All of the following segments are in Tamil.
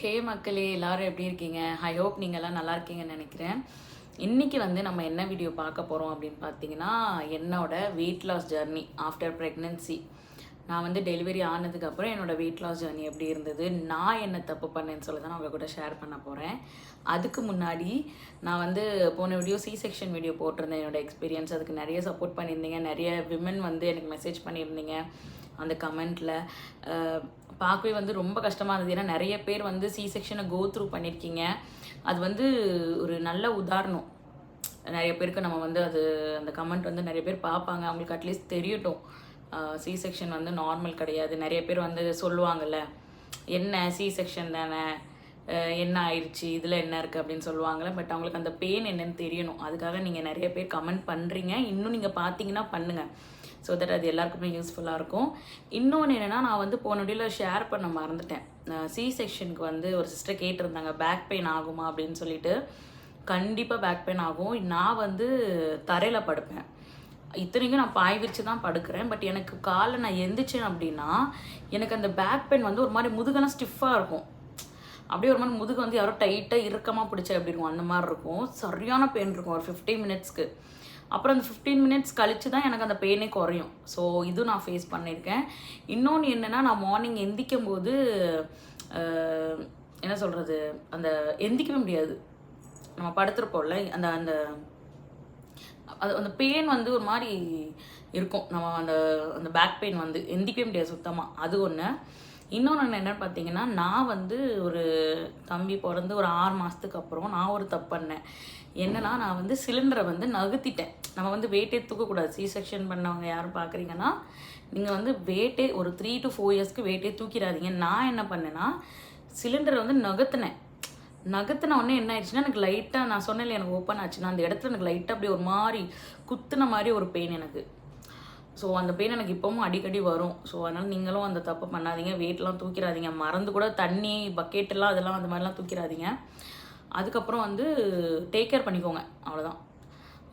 ஹே மக்களே, எல்லாரும் எப்படி இருக்கீங்க? ஐ ஹோப் நீங்கள்லாம் நல்லா இருக்கீங்கன்னு நினைக்கிறேன். இன்றைக்கி நம்ம என்ன வீடியோ பார்க்க போகிறோம் அப்படின்னு பார்த்தீங்கன்னா, என்னோட weight loss journey after pregnancy. நான் டெலிவரி ஆனதுக்கப்புறம் என்னோடய வெயிட் லாஸ் ஜர்னி எப்படி இருந்தது, நான் என்ன தப்பு பண்ணேன்னு சொல்லி தான் நான் உங்கள் கூட ஷேர் பண்ண போகிறேன். அதுக்கு முன்னாடி நான் போன வீடியோ சி செக்ஷன் வீடியோ போட்டிருந்தேன், என்னோடய எக்ஸ்பீரியன்ஸ். அதுக்கு நிறைய சப்போர்ட் பண்ணியிருந்தீங்க, நிறைய விமன் எனக்கு மெசேஜ் பண்ணியிருந்தீங்க அந்த கமெண்ட்டில். பார்க்கவே ரொம்ப கஷ்டமாக இருந்தது. ஏன்னா நிறைய பேர் சி செக்ஷனை கோ த்ரூ பண்ணியிருக்கீங்க. அது ஒரு நல்ல உதாரணம். நிறைய பேருக்கு நம்ம அது அந்த கமெண்ட் நிறைய பேர் பார்ப்பாங்க, அவங்களுக்கு அட்லீஸ்ட் தெரியட்டும் சி செக்ஷன் நார்மல் கிடையாது. நிறைய பேர் சொல்லுவாங்கள்ல, என்ன சி செக்ஷன் தானே, என்ன ஆயிடுச்சு, இதில் என்ன இருக்குது அப்படின்னு சொல்லுவாங்களே. பட் அவங்களுக்கு அந்த பெயின் என்னன்னு தெரியணும். அதுக்காக நீங்கள் நிறைய பேர் கமெண்ட் பண்ணுறீங்க. இன்னும் நீங்கள் பார்த்தீங்கன்னா பண்ணுங்கள், ஸோ தட் அது எல்லாருக்குமே யூஸ்ஃபுல்லாக இருக்கும். இன்னொன்று என்னென்னா, நான் போன வீடியோவில் ஷேர் பண்ண மறந்துட்டேன். சி செக்ஷனுக்கு ஒரு சிஸ்டர் கேட்டிருந்தாங்க, பேக் பெயின் ஆகுமா அப்படின்னு சொல்லிட்டு. கண்டிப்பாக பேக் பெயின் ஆகும். நான் தரையில் படுப்பேன், இத்தனைக்கும் நான் பாய் விரிச்சு தான் படுக்கிறேன். பட் எனக்கு காலை நான் எந்திரிச்சேன் அப்படின்னா எனக்கு அந்த பேக் பெயின் ஒரு மாதிரி முதுகெல்லாம் ஸ்டிஃபாக இருக்கும். அப்படியே ஒரு மாதிரி முதுகு யாரோ டைட்டாக இறுக்கமாக பிடிச்சா எப்படி இருக்கும் அந்த மாதிரி இருக்கும். சரியான பெயின் இருக்கும் ஒரு 15 மினிட்ஸ்க்கு. அப்புறம் அந்த 15 மினிட்ஸ் கழித்து தான் எனக்கு அந்த பெயினே குறையும். ஸோ இது நான் ஃபேஸ் பண்ணியிருக்கேன். இன்னொன்று என்னென்னா, நான் மார்னிங் எந்திக்கும் போது என்ன சொல்கிறது, அந்த எந்திக்கவே முடியாது. நம்ம படுத்துருப்போம்ல, அந்த அந்த அது அந்த பெயின் ஒரு மாதிரி இருக்கும். நம்ம அந்த அந்த பேக் பெயின் எந்திக்கவே முடியாது சுத்தமாக. அது ஒன்று. இன்னொன்று என்னென்னு பார்த்தீங்கன்னா, நான் ஒரு தம்பி பிறந்து ஒரு 6 மாதத்துக்கு அப்புறம் நான் ஒரு தப்பு பண்ணேன். என்னன்னா, நான் சிலிண்டரை நகர்த்திட்டேன். நம்ம வெயிட்டே தூக்கக்கூடாது. சி செக்ஷன் பண்ணவங்க யாரும் பார்க்குறீங்கன்னா, நீங்கள் வெயிட்டே ஒரு 3 to 4 இயர்ஸ்க்கு வெயிட்டே தூக்கிடாதீங்க. நான் என்ன பண்ணேன்னா, சிலிண்டரை நகர்த்தினேன். நகர்த்தின உடனே என்ன ஆயிடுச்சுன்னா, எனக்கு லைட்டாக, நான் சொன்னேன் எனக்கு ஓப்பன் ஆச்சுன்னா, அந்த இடத்துல எனக்கு லைட்டாக அப்படியே ஒரு மாதிரி குத்துன மாதிரி ஒரு பெயின் எனக்கு. ஸோ அந்த பெயின் எனக்கு இப்போவும் அடிக்கடி வரும். ஸோ அதனால் நீங்களும் அந்த தப்பு பண்ணாதீங்க. வெயிட்லாம் தூக்கிடாதீங்க. மறந்து கூட தண்ணி பக்கெட்டெல்லாம் அதெல்லாம் அந்த மாதிரிலாம் தூக்கிடாதீங்க. அதுக்கப்புறம் டேக் கேர் பண்ணிக்கோங்க, அவ்வளோதான்.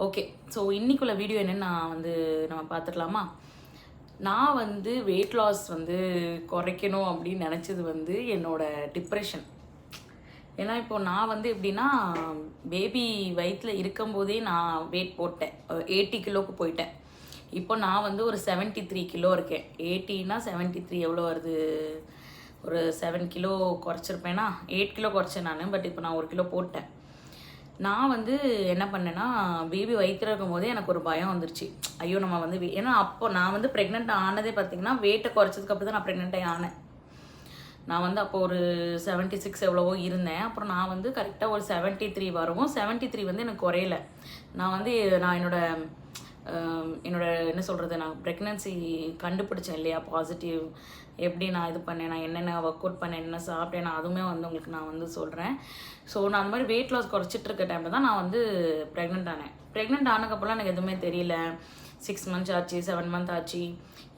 ஓகே, ஸோ இன்றைக்குள்ள வீடியோ என்னென்னு நான் நம்ம பார்த்துடலாமா? நான் வெயிட் லாஸ் குறைக்கணும் அப்படின்னு நினச்சது என்னோடய டிப்ரெஷன். ஏன்னா இப்போது நான் எப்படின்னா, பேபி வயிற்றில் இருக்கும்போதே நான் வெயிட் போட்டேன், 80 கிலோவுக்கு போயிட்டேன். இப்போ நான் ஒரு 73 கிலோ இருக்கேன். 80னா 73 எவ்வளோ வருது? ஒரு 7 கிலோ குறைச்சிருப்பேன்னா, 8 கிலோ குறைச்சேன் நான். பட் இப்போ நான் 1 கிலோ போட்டேன். நான் என்ன பண்ணேன்னா, பேபி வயிற்றில் இருக்கும் போதே எனக்கு ஒரு பயம் வந்துருச்சு. ஐயோ நம்ம ஏன்னா அப்போ நான் ப்ரெக்னென்ட் ஆனதே பார்த்திங்கன்னா, வெயிட்டை குறைச்சதுக்கப்புறம் தான் நான் ப்ரெக்னென்ட்டே ஆனேன். நான் அப்போ ஒரு 76 எவ்வளவோ இருந்தேன். அப்புறம் நான் கரெக்டாக ஒரு 73 வரவும், 73 எனக்கு குறையல. நான் என்னோட என்ன சொல்கிறது, நான் ப்ரெக்னன்சி கண்டுபிடிச்சேன் இல்லையா, பாசிட்டிவ். எப்படி நான் இது பண்ணேன், நான் என்னென்ன ஒர்க் அவுட் பண்ணேன், என்ன சாப்பிட்டேன், நான் அதுவுமே உங்களுக்கு நான் சொல்கிறேன். ஸோ நான் அந்த மாதிரி வெயிட் லாஸ் குறைச்சிட்டு இருக்க டைமில் தான் நான் ப்ரெக்னென்ட் ஆனேன். ப்ரெக்னென்ட் ஆனதுக்கப்புறம் எனக்கு எதுவுமே தெரியல. 6 மந்த்ஸ் ஆச்சு, 7 மந்த் ஆச்சு.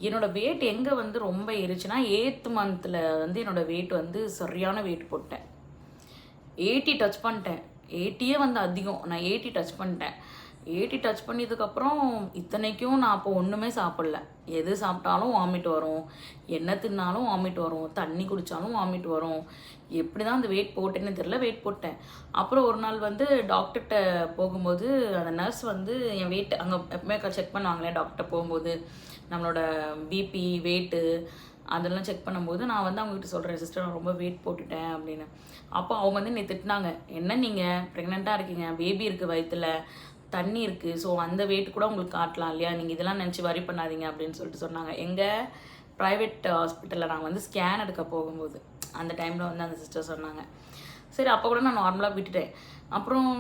என்னோடய வெயிட் எங்கே ரொம்ப ஏறிச்சுன்னா, 8th மந்தில் என்னோடய வெயிட் சரியான வெயிட் போட்டேன். 80 டச் பண்ணிட்டேன். 80யே அதிகம். நான் 80 டச் பண்ணிட்டேன். 80 டச் பண்ணதுக்கப்புறம் இத்தனைக்கும் நான் அப்போ ஒன்றுமே சாப்பிடல. எது சாப்பிட்டாலும் வாமிட் வரும், என்ன தின்னாலும் வாமிட் வரும், தண்ணி குடித்தாலும் வாமிட் வரும். எப்படி தான் அந்த வெயிட் போட்டேன்னு தெரியல, வெயிட் போட்டேன். அப்புறம் ஒரு நாள் டாக்டர்கிட்ட போகும்போது அந்த நர்ஸ் என் வெயிட் அங்கே எப்பவுமே செக் பண்ணுவாங்களே டாக்டர்கிட்ட போகும்போது, நம்மளோட பிபி வெயிட்டு அதெல்லாம் செக் பண்ணும்போது நான் அவங்ககிட்ட சொல்கிறேன், சிஸ்டர் நான் ரொம்ப வெயிட் போட்டுட்டேன் அப்படின்னு. அப்போ அவங்க என்னை திட்டினாங்க, என்ன நீங்கள் ப்ரெக்னெண்ட்டாக இருக்கீங்க, பேபி இருக்குது வயிற்றில், தண்ணி இருக்குது, ஸோ அந்த வெயிட் கூட உங்களுக்கு காட்டலாம் இல்லையா, நீங்கள் இதெல்லாம் நினச்சி வரி பண்ணாதீங்க அப்படின்னு சொல்லிட்டு சொன்னாங்க. எங்கள் ப்ரைவேட் ஹாஸ்பிட்டலில் நான் ஸ்கேன் எடுக்க போகும்போது அந்த டைமில் அந்த சிஸ்டர் சொன்னாங்க. சரி, அப்போ கூட நான் நார்மலாக விட்டுட்டேன். அப்புறம்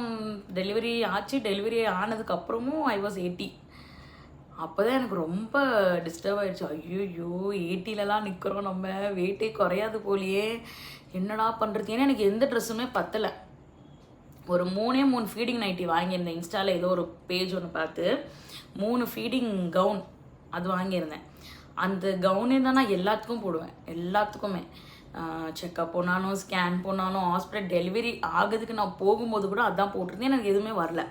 டெலிவரி ஆச்சு. டெலிவரி ஆனதுக்கப்புறமும் ஐ வாஸ் 80. அப்போ தான் எனக்கு ரொம்ப டிஸ்டர்ப் ஆகிடுச்சு. ஐயோ 80லலாம் நிற்கிறோம், நம்ம வெயிட்டே குறையாது போலியே, என்னடா பண்ணுறது. ஏன்னா எனக்கு எந்த ட்ரெஸ்ஸுமே பத்தலை. ஒரு 3 ஃபீடிங் நைட்டி வாங்கியிருந்தேன். இன்ஸ்டாவில் ஏதோ ஒரு பேஜ் ஒன்று பார்த்து 3 ஃபீடிங் கவுன் அது வாங்கியிருந்தேன். அந்த கவுனே தான் நான் எல்லாத்துக்கும் போடுவேன், எல்லாத்துக்குமே. செக்கப் போனாலும், ஸ்கேன் போனாலும், ஹாஸ்பிட்டல் டெலிவரி ஆகுதுக்கு நான் போகும்போது கூட அதான் போட்டிருந்தேன். எனக்கு எதுவுமே வரல.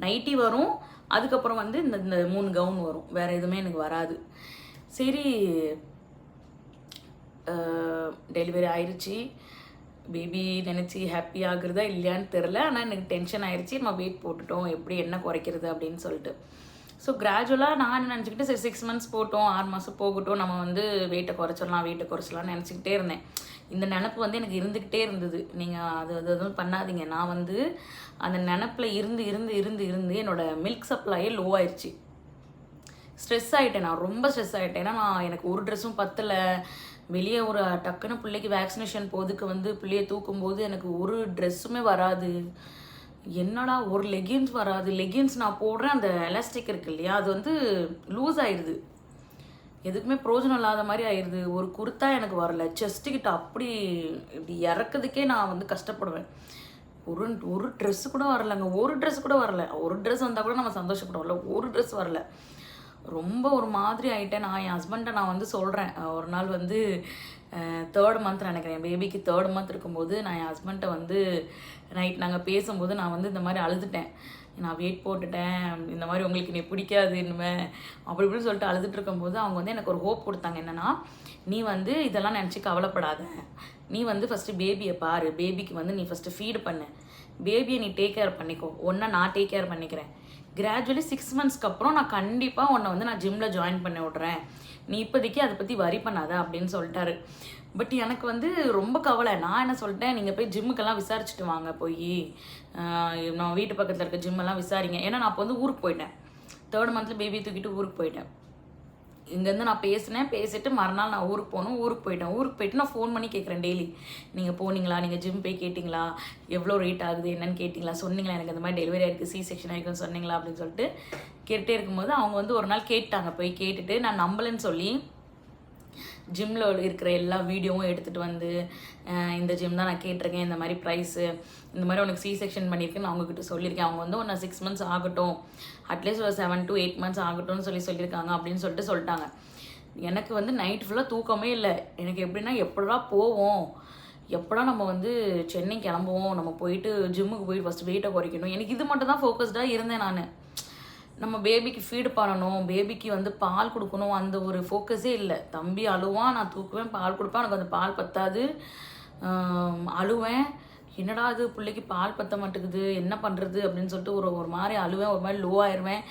நைட்டி வரும், அதுக்கப்புறம் இந்த இந்த 3 கவுன் வரும், வேறு எதுவுமே எனக்கு வராது. சரி, டெலிவரி ஆயிடுச்சு. பேபி நினச்சி ஹாப்பி ஆகுறதா இல்லையான்னு தெரில. ஆனால் எனக்கு டென்ஷன் ஆயிடுச்சு. நம்ம வெயிட் போட்டுட்டோம், எப்படி என்ன குறைக்கிறது அப்படின்னு சொல்லிட்டு. ஸோ கிராஜுவலாக நான் நினச்சிக்கிட்டு சரி 6 மந்த்ஸ் போட்டோம், 6 மாதம் போகட்டும், நம்ம வந்து வெயிட்டை குறைச்சிடலாம்னு நினச்சிக்கிட்டே இருந்தேன். இந்த நினப்பு வந்து எனக்கு இருந்துக்கிட்டே இருந்தது. நீங்கள் அது அது எதுவும் பண்ணாதீங்க. நான் வந்து அந்த நினப்பில் இருந்து என்னோடய மில்க் சப்ளையே லோ ஆயிடுச்சு. ஸ்ட்ரெஸ் ஆகிட்டேன், நான் ரொம்ப ஸ்ட்ரெஸ் ஆகிட்டேன். ஏன்னா எனக்கு ஒரு ட்ரெஸ்ஸும் பத்தலை. வெளியே ஒரு டக்குன்னு பிள்ளைக்கு வேக்சினேஷன் போதுக்கு வந்து பிள்ளையை தூக்கும்போது எனக்கு ஒரு ட்ரெஸ்ஸுமே வராது. என்னடா ஒரு லெகின்ஸ் வராது. லெகின்ஸ் நான் போடுறேன், அந்த எலாஸ்டிக் இருக்கு இல்லையா, அது வந்து லூஸ் ஆயிடுது, எதுக்குமே பிரோஜனம் இல்லாத மாதிரி ஆயிடுது. ஒரு குர்த்தா எனக்கு வரல, செஸ்ட்டுக்கிட்ட அப்படி இப்படி இறக்குறதுக்கே நான் வந்து கஷ்டப்படுவேன். ஒரு ட்ரெஸ்ஸு கூட வரலைங்க, ஒரு ட்ரெஸ் கூட வரல. ஒரு ட்ரெஸ் வந்தால் கூட நம்ம சந்தோஷப்படுவோம்ல, ஒரு ட்ரெஸ் வரல. ரொம்ப ஒரு மாதிரி ஆகிட்டேன். நான் என் ஹஸ்பண்ட்டை நான் வந்து சொல்கிறேன். ஒரு நாள் வந்து 3rd மந்த் நினைக்கிறேன், பேபிக்கு 3rd மந்த் இருக்கும்போது நான் என் ஹஸ்பண்ட்டை வந்து நைட் நாங்கள் பேசும்போது நான் வந்து இந்த மாதிரி அழுதுட்டேன். நான் வெயிட் போட்டுட்டேன், இந்த மாதிரி உங்களுக்கு நீ பிடிக்காது இனிமே அப்படி இப்படின்னு சொல்லிட்டு அழுதுட்டு இருக்கும்போது அவங்க வந்து எனக்கு ஒரு ஹோப் கொடுத்தாங்க. என்னென்னா, நீ வந்து இதெல்லாம் நினச்சி கவலைப்படாத, நீ வந்து ஃபஸ்ட்டு பேபியை பாரு, பேபிக்கு வந்து நீ ஃபஸ்ட்டு ஃபீடு பண்ணு, பேபியை நீ டேக் கேர் பண்ணிக்கோ, ஒன்றை நான் டேக் கேர் பண்ணிக்கிறேன். கிராஜுவலி 6 மந்த்ஸ்க்கு அப்புறம் நான் கண்டிப்பாக உன்னை வந்து நான் ஜிம்மில் ஜாயின் பண்ணி விட்றேன், நீ இப்போதைக்கு அதை பற்றி வரி பண்ணாத அப்படின்னு சொல்லிட்டாரு. பட் எனக்கு வந்து ரொம்ப கவலை. நான் என்ன சொல்லிட்டேன், நீங்கள் போய் ஜிம்முக்கெல்லாம் விசாரிச்சுட்டு வாங்க, போய் நான் வீட்டு பக்கத்தில் இருக்க ஜிம்மெல்லாம் விசாரிங்க. ஏன்னா நான் அப்போ வந்து ஊருக்கு போயிட்டேன், 3rd மந்த்தில் பேபி தூக்கிட்டு ஊருக்கு போயிட்டேன். இங்கேருந்து நான் பேசிட்டு மறுநாள் நான் ஊருக்கு போயிட்டேன். ஊருக்கு போயிட்டு நான் ஃபோன் பண்ணி கேட்குறேன் டெய்லி, நீங்கள் போனீங்களா, நீங்கள் ஜிம் போய் கேட்டிங்களா, எவ்வளோ ரேட் ஆகுது என்னன்னு கேட்டிங்களா, சொன்னீங்களா, எனக்கு இந்த மாதிரி டெலிவரி ஆகிருக்கு, சி செக்ஷன் ஆகிருக்குன்னு சொன்னீங்களா அப்படின்னு சொல்லிட்டு கேட்டுகிட்டே இருக்கும்போது அவங்க வந்து ஒரு நாள் கேட்டாங்க. போய் கேட்டுட்டு நான் நம்பலன்னு சொல்லி ஜிம்மில் இருக்கிற எல்லா வீடியோவும் எடுத்துகிட்டு வந்து, இந்த ஜிம் தான் நான் கேட்டிருக்கேன், இந்த மாதிரி ப்ரைஸு, இந்த மாதிரி உனக்கு சி செக்ஷன் பண்ணியிருக்கேன்னு நான் அவங்கக்கிட்ட சொல்லியிருக்கேன். அவங்க வந்து ஒன்று 6 மந்த்ஸ் ஆகட்டும், அட்லீஸ்ட் ஒரு 7 to 8 மந்த்ஸ் ஆகட்டும்னு சொல்லியிருக்காங்க அப்படின்னு சொல்லிட்டாங்க. எனக்கு வந்து நைட் ஃபுல்லாக தூக்கமே இல்லை. எனக்கு எப்படின்னா, எப்படா போவோம், எப்படா நம்ம வந்து சென்னை கிளம்புவோம், நம்ம போயிட்டு ஜிம்முக்கு போய் ஃபஸ்ட்டு வெயிட்டை குறைக்கணும். எனக்கு இது மட்டும் தான் ஃபோக்கஸ்டாக இருந்தேன் நான். நம்ம பேபிக்கு ஃபீடு பண்ணணும், பேபிக்கு வந்து பால் கொடுக்கணும், அந்த ஒரு ஃபோக்கஸே இல்லை. தம்பி அழுவான், நான் தூக்குவேன், பால் கொடுப்பேன், எனக்கு அந்த பால் பத்தாது, அழுவேன். என்னடா அது பிள்ளைக்கு பால் பற்ற மாட்டேங்குது, என்ன பண்ணுறது அப்படின்னு சொல்லிட்டு ஒரு மாதிரி அழுவேன், ஒரு மாதிரி லோ ஆயிடுவேன்.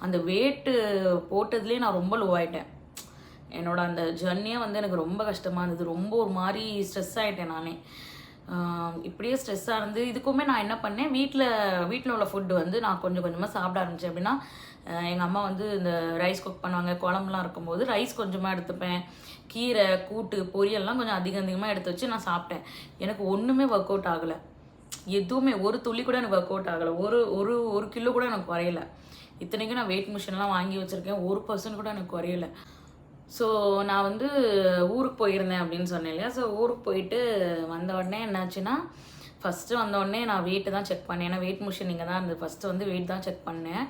அந்த வெயிட்டு போட்டதுலேயே நான் ரொம்ப லோ ஆகிட்டேன். என்னோட அந்த ஜர்னியே வந்து எனக்கு ரொம்ப கஷ்டமாக இருந்தது. ரொம்ப ஒரு மாதிரி ஸ்ட்ரெஸ் ஆகிட்டேன் நானே. இப்படியே ஸ்ட்ரெஸ்ஸாக இருந்து இதுக்குமே நான் என்ன பண்ணேன், வீட்டில் உள்ள ஃபுட்டு வந்து நான் கொஞ்சம் கொஞ்சமாக சாப்பிட ஆரம்பித்தேன். அப்படின்னா, எங்கள் அம்மா வந்து இந்த ரைஸ் குக் பண்ணுவாங்க, குழம்புலாம் இருக்கும்போது ரைஸ் கொஞ்சமாக எடுத்துப்பேன், கீரை கூட்டு பொரியல்லாம் கொஞ்சம் அதிகமாக எடுத்து வச்சு நான் சாப்பிட்டேன். எனக்கு ஒன்றுமே ஒர்க் அவுட் ஆகலை, எதுவுமே ஒரு துளி கூட எனக்கு ஒர்க் அவுட் ஆகலை. ஒரு கிலோ கூட எனக்கு குறையல. இத்தனைக்கும் நான் வெயிட் மிஷின்லாம் வாங்கி வச்சுருக்கேன், 1% கூட எனக்கு குறையலை. ஸோ நான் வந்து ஊருக்கு போயிருந்தேன் அப்படின்னு சொன்னேன் இல்லையா. ஸோ ஊருக்கு போயிட்டு வந்த உடனே என்னாச்சுன்னா, ஃபஸ்ட்டு வந்தோடனே நான் வெயிட்டு தான் செக் பண்ணேன். ஏன்னா வெயிட் மிஷின் இங்கே தான் இருந்தது. ஃபஸ்ட்டு வந்து வெயிட் தான் செக் பண்ணேன்.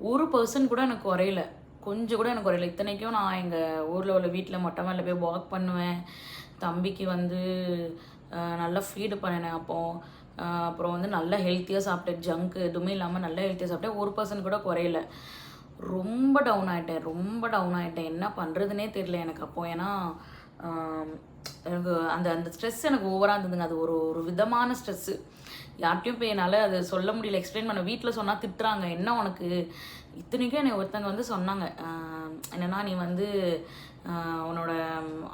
1% கூட எனக்கு குறையல, கொஞ்சம் கூட எனக்கு குறையல. இத்தனைக்கும் நான் எங்கள் ஊரில் உள்ள வீட்டில் மொட்டை மாடியில் போய் வாக் பண்ணுவேன், தம்பிக்கு வந்து நல்லா ஃபீடு பண்ணினேன். அப்புறம் வந்து நல்லா ஹெல்த்தியாக சாப்பிட்டேன், ஜங்க்கு எதுவுமே இல்லாமல் நல்லா ஹெல்த்தியாக சாப்பிட்டேன். 1% கூட குறையல. ரொம்ப டவுன் ஆகிட்டேன். என்ன பண்ணுறதுனே தெரியல எனக்கு அப்போ. ஏன்னா எனக்கு அந்த ஸ்ட்ரெஸ் எனக்கு ஓவராக இருந்ததுங்க. அது ஒரு விதமான ஸ்ட்ரெஸ்ஸு. யார்கிட்டையும் போய் என்னால் அது சொல்ல முடியல, எக்ஸ்பிளைன் பண்ண. வீட்டில் சொன்னால் திட்டுறாங்க, என்ன உனக்கு. இத்தனைக்கும் என்னை ஒருத்தங்க வந்து சொன்னாங்க, என்னென்னா நீ வந்து உன்னோட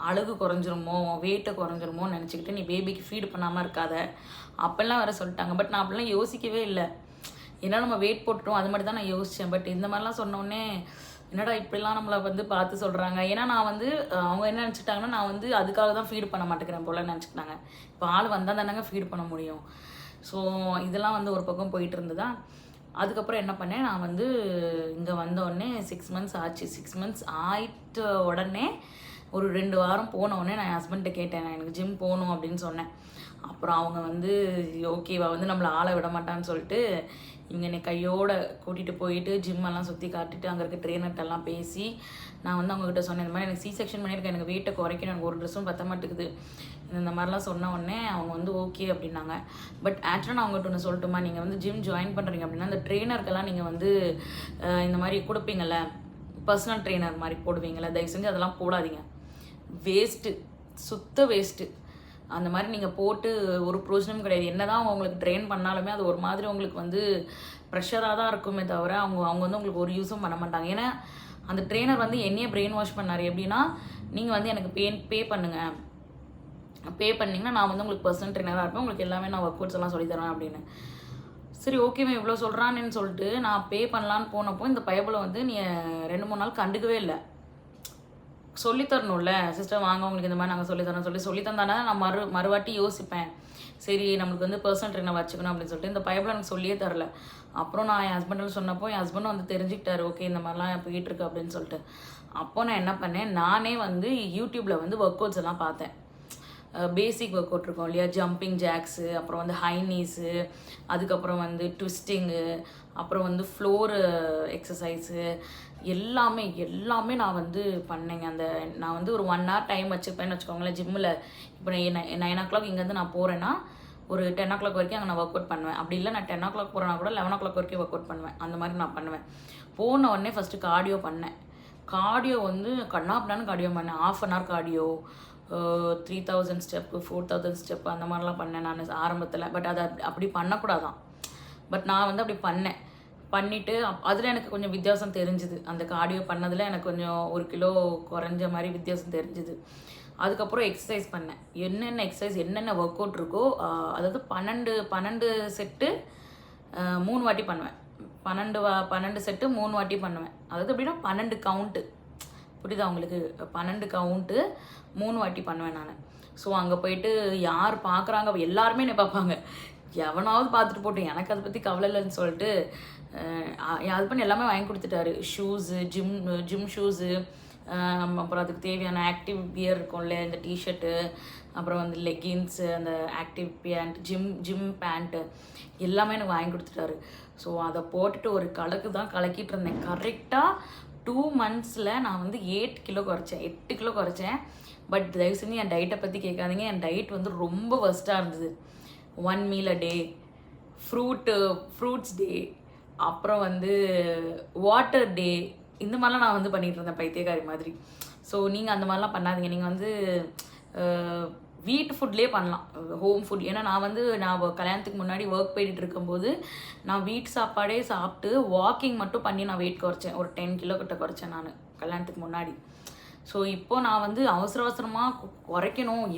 அழகு குறைஞ்சிருமோ, வெயிட்டை குறைஞ்சிருமோன்னு நினச்சிக்கிட்டு நீ பேபிக்கு ஃபீடு பண்ணாமல் இருக்காத அப்போல்லாம் வேறு சொல்லிட்டாங்க. பட் நான் அப்படிலாம் யோசிக்கவே இல்லை. ஏன்னா நம்ம வெயிட் போட்டுட்டோம், அது மாதிரி தான் நான் யோசித்தேன். பட் இந்த மாதிரிலாம் சொன்னோடனே என்னடா இப்படிலாம் நம்மளை வந்து பார்த்து சொல்கிறாங்க. ஏன்னா நான் வந்து அவங்க என்ன நினச்சிட்டாங்கன்னா, நான் வந்து அதுக்காக தான் ஃபீடு பண்ண மாட்டேங்கிறேன் போல நினச்சிக்கிட்டாங்க. இப்போ ஆள் வந்தால் தானேங்க ஃபீடு பண்ண முடியும். ஸோ இதெல்லாம் வந்து ஒரு பக்கம் போயிட்டு இருந்ததா. அதுக்கப்புறம் என்ன பண்ணேன், நான் வந்து இங்கே வந்தோடனே 6 மந்த்ஸ் ஆச்சு. 6 மந்த்ஸ் ஆகிட்ட உடனே ஒரு 2 வாரம் போனவுடனே நான் என் ஹஸ்பண்ட்டை கேட்டேன், நான் எனக்கு ஜிம் போகணும் அப்படின்னு சொன்னேன். அப்புறம் அவங்க வந்து ஓகேவா வந்து நம்மளை ஆளை விட மாட்டான்னு சொல்லிட்டு இங்கே என்னை கையோடு கூட்டிகிட்டு போயிட்டு ஜிம்மெல்லாம் சுற்றி காட்டிட்டு அங்கே இருக்க ட்ரெயினர்கிட்டலாம் பேசி நான் வந்து அவங்ககிட்ட சொன்னேன், இந்த மாதிரி எனக்கு சி செக்ஷன் பண்ணியிருக்கேன், எனக்கு வெயிட்டை குறைக்கணும், எனக்கு ஒரு ட்ரெஸ்ஸும் பற்ற மாட்டேங்குது, இந்த மாதிரிலாம் சொன்ன உடனே அவங்க வந்து ஓகே அப்படின்னாங்க. பட் ஆக்சுவலாக நான் அவங்ககிட்ட ஒன்று சொல்லட்டுமா, நீங்கள் வந்து ஜிம் ஜாயின் பண்ணுறீங்க அப்படின்னா அந்த ட்ரெயினருக்கெல்லாம் நீங்கள் வந்து இந்த மாதிரி கொடுப்பீங்கள்ல, பர்சனல் ட்ரெயினர் மாதிரி போடுவீங்களா, தயவு செஞ்சு அதெல்லாம் போடாதீங்க. வேஸ்ட்டு, சுத்த வேஸ்ட்டு. அந்த மாதிரி நீங்கள் போட்டு ஒரு ப்ரோஜனமும் கிடையாது. என்ன தான் உங்களுக்கு ட்ரெயின் பண்ணாலுமே அது ஒரு மாதிரி உங்களுக்கு வந்து ப்ரெஷராக தான் இருக்குமே தவிர அவங்க வந்து உங்களுக்கு ஒரு யூஸும் பண்ண மாட்டாங்க. ஏன்னா அந்த ட்ரெயினர் வந்து என்னையே பிரெயின் வாஷ் பண்ணார். எப்படின்னா, நீங்கள் வந்து எனக்கு பே பண்ணுங்கள், பே பண்ணிங்கன்னா நான் வந்து உங்களுக்கு பர்சனல் ட்ரெயினராக இருப்பேன், உங்களுக்கு எல்லாமே நான் ஒர்க் அவுட்ஸ் எல்லாம் சொல்லித்தரேன் அப்படின்னு. சரி ஓகேமே இவ்வளோ சொல்கிறான்னு சொல்லிட்டு நான் பே பண்ணலான்னு போனப்போ இந்த பயபுல வந்து நீ 2-3 நாள் கண்டுக்கவே இல்லை. சொல்லித்தரணும்ல, சிஸ்டர் வாங்க உங்களுக்கு இந்த மாதிரி நாங்கள் சொல்லித்தரோம் சொல்லி தந்தானே நான் மறுவாட்டி யோசிப்பேன், சரி நம்மளுக்கு வந்து பர்சனல் ட்ரெயினர் வச்சுக்கணும் அப்படின்னு சொல்லிட்டு. இந்த பயபுல எனக்கு சொல்லியே தரல. அப்புறம் நான் என் ஹஸ்பண்டில் சொன்னப்போ என் ஹஸ்பண்டும் வந்து தெரிஞ்சுக்கிட்டாரு, ஓகே இந்த மாதிரிலாம் போயிட்டுருக்கு அப்படின்னு சொல்லிட்டு. அப்போ நான் என்ன பண்ணேன், நானே வந்து யூடியூப்பில் வந்து ஒர்க் அவுட்ஸ் எல்லாம் பார்த்தேன். பேசிக் ஒர்க் அவுட் இருக்கும் இல்லையா, ஜம்பிங் ஜாக்ஸு, அப்புறம் வந்து ஹை நீஸு, அதுக்கப்புறம் வந்து ட்விஸ்டிங்கு, அப்புறம் வந்து ஃப்ளோரு எக்ஸசைஸு, எல்லாமே நான் வந்து பண்ணேங்க. நான் வந்து ஒரு 1 hour டைம் வச்சுப்பேன்னு வச்சுக்கோங்களேன் ஜிம்மில். இப்போ 9 o'clock இங்கேருந்து நான் போகிறேன்னா ஒரு 10 o'clock வரைக்கும் அங்கே நான் ஒர்க் அவுட் பண்ணுவேன். அப்படி இல்லை நான் 10 o'clock போகிறேன்னா கூட 11 o'clock வரைக்கும் ஒர்க் அவுட் பண்ணுவேன். அந்த மாதிரி நான் பண்ணுவேன். போன உடனே ஃபஸ்ட்டு கார்டியோ பண்ணேன். கார்டியோ வந்து கண்ணாப்பினான்னு கார்டியோ பண்ணேன். 1/2 hour கார்டியோ, 3000 ஸ்டெப்பு, 4000 ஸ்டெப்பு, அந்த மாதிரிலாம் பண்ணேன் நான் ஆரம்பத்தில். பட் அதை அப்படி பண்ணக்கூடாதான். பட் நான் வந்து அப்படி பண்ணிவிட்டு அதில் எனக்கு கொஞ்சம் வித்தியாசம் தெரிஞ்சுது. அந்த கார்டியோ பண்ணதில் எனக்கு கொஞ்சம் 1 கிலோ குறைஞ்ச மாதிரி வித்தியாசம் தெரிஞ்சுது. அதுக்கப்புறம் எக்ஸசைஸ் பண்ணேன். என்னென்ன எக்ஸசைஸ் என்னென்ன ஒர்க் அவுட் இருக்கோ, அதாவது 12 செட்டு 3 வாட்டி பண்ணுவேன். 12 செட்டு 3 வாட்டி பண்ணுவேன். அதாவது எப்படின்னா 12 கவுண்ட்டு, புரியுதா உங்களுக்கு? 12 கவுண்ட்டு 3 வாட்டி பண்ணுவேன் நான். ஸோ அங்கே போயிட்டு யார் பார்க்குறாங்க, எல்லாருமே என்ன பார்ப்பாங்க. எவனாவது பார்த்துட்டு போட்டோம், எனக்கு அதை பற்றி கவலை இல்லைன்னு சொல்லிட்டு என் ஹஸ்பண்ட் எல்லாமே வாங்கி கொடுத்துட்டாரு. ஷூஸு, ஜிம் ஷூஸு, அப்புறம் அதுக்கு தேவையான ஆக்டிவ் கியர் இருக்கும்ல, இந்த டிஷர்ட்டு, அப்புறம் வந்து லெகின்ஸு, அந்த ஆக்டிவ் பேண்ட், ஜிம் பேண்ட்டு எல்லாமே எனக்கு வாங்கி கொடுத்துட்டாரு. ஸோ அதை போட்டுட்டு ஒரு கலக்கிட்டு இருந்தேன். கரெக்டாக 2 monthsல நான் வந்து 8 கிலோ குறைச்சேன். பட் தயவு செஞ்சு என் டயட்டை பற்றி கேட்காதீங்க. என் டயட் வந்து ரொம்ப ஒர்ஸ்ட்டாக இருந்தது. 1 meal a day, ஃப்ரூட்ஸ் டே, அப்புறம் வந்து வாட்டர் டே, இந்த மாதிரிலாம் நான் வந்து பண்ணிகிட்டு இருந்தேன் பைத்தியக்காரி மாதிரி. ஸோ நீங்கள் அந்த மாதிரிலாம் பண்ணாதீங்க. நீங்கள் வந்து வீட்டு ஃபுட்லேயே பண்ணலாம், ஹோம் ஃபுட். ஏன்னா நான் கல்யாணத்துக்கு முன்னாடி ஒர்க் போயிட்டு இருக்கும்போது நான் வீட்டு சாப்பாடே சாப்பிட்டு வாக்கிங் மட்டும் பண்ணி நான் வெயிட் குறைச்சேன். ஒரு 10 கிலோ கிட்ட குறைச்சேன் நான் கல்யாணத்துக்கு முன்னாடி. ஸோ இப்போ நான் வந்து அவசரமாக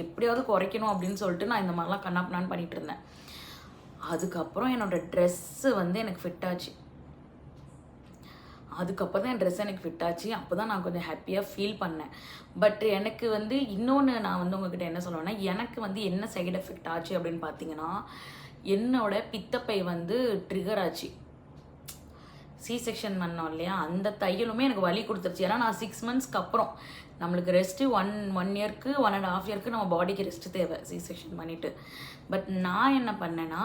எப்படியாவது குறைக்கணும் அப்படின்னு சொல்லிட்டு நான் இந்த மாதிரிலாம் கண்ணாப்பினான்னு பண்ணிகிட்டு இருந்தேன். அதுக்கப்புறம் என்னோடய ட்ரெஸ்ஸு வந்து எனக்கு ஃபிட் ஆச்சு. அதுக்கப்புறம் தான் என் ட்ரெஸ் எனக்கு ஃபிட் ஆச்சு. அப்போ தான் நான் கொஞ்சம் ஹாப்பியாக ஃபீல் பண்ணேன். பட் எனக்கு வந்து இன்னொன்று நான் வந்து உங்ககிட்ட என்ன சொல்லுவேன்னா, எனக்கு வந்து என்ன சைடு எஃபெக்ட் ஆச்சு அப்படின்னு பார்த்தீங்கன்னா, என்னோட பித்தப்பை வந்து ட்ரிகர் ஆச்சு. C-section பண்ணோம் இல்லையா, அந்த தையலுமே எனக்கு வலி கொடுத்துருச்சு. ஏன்னா நான் 6 monthsக்கு அப்புறம் நம்மளுக்கு ரெஸ்ட்டு 1 yearக்கு 1.5 yearக்கு நம்ம பாடிக்கு ரெஸ்ட்டு தேவை C-section பண்ணிவிட்டு. பட் நான் என்ன பண்ணேன்னா,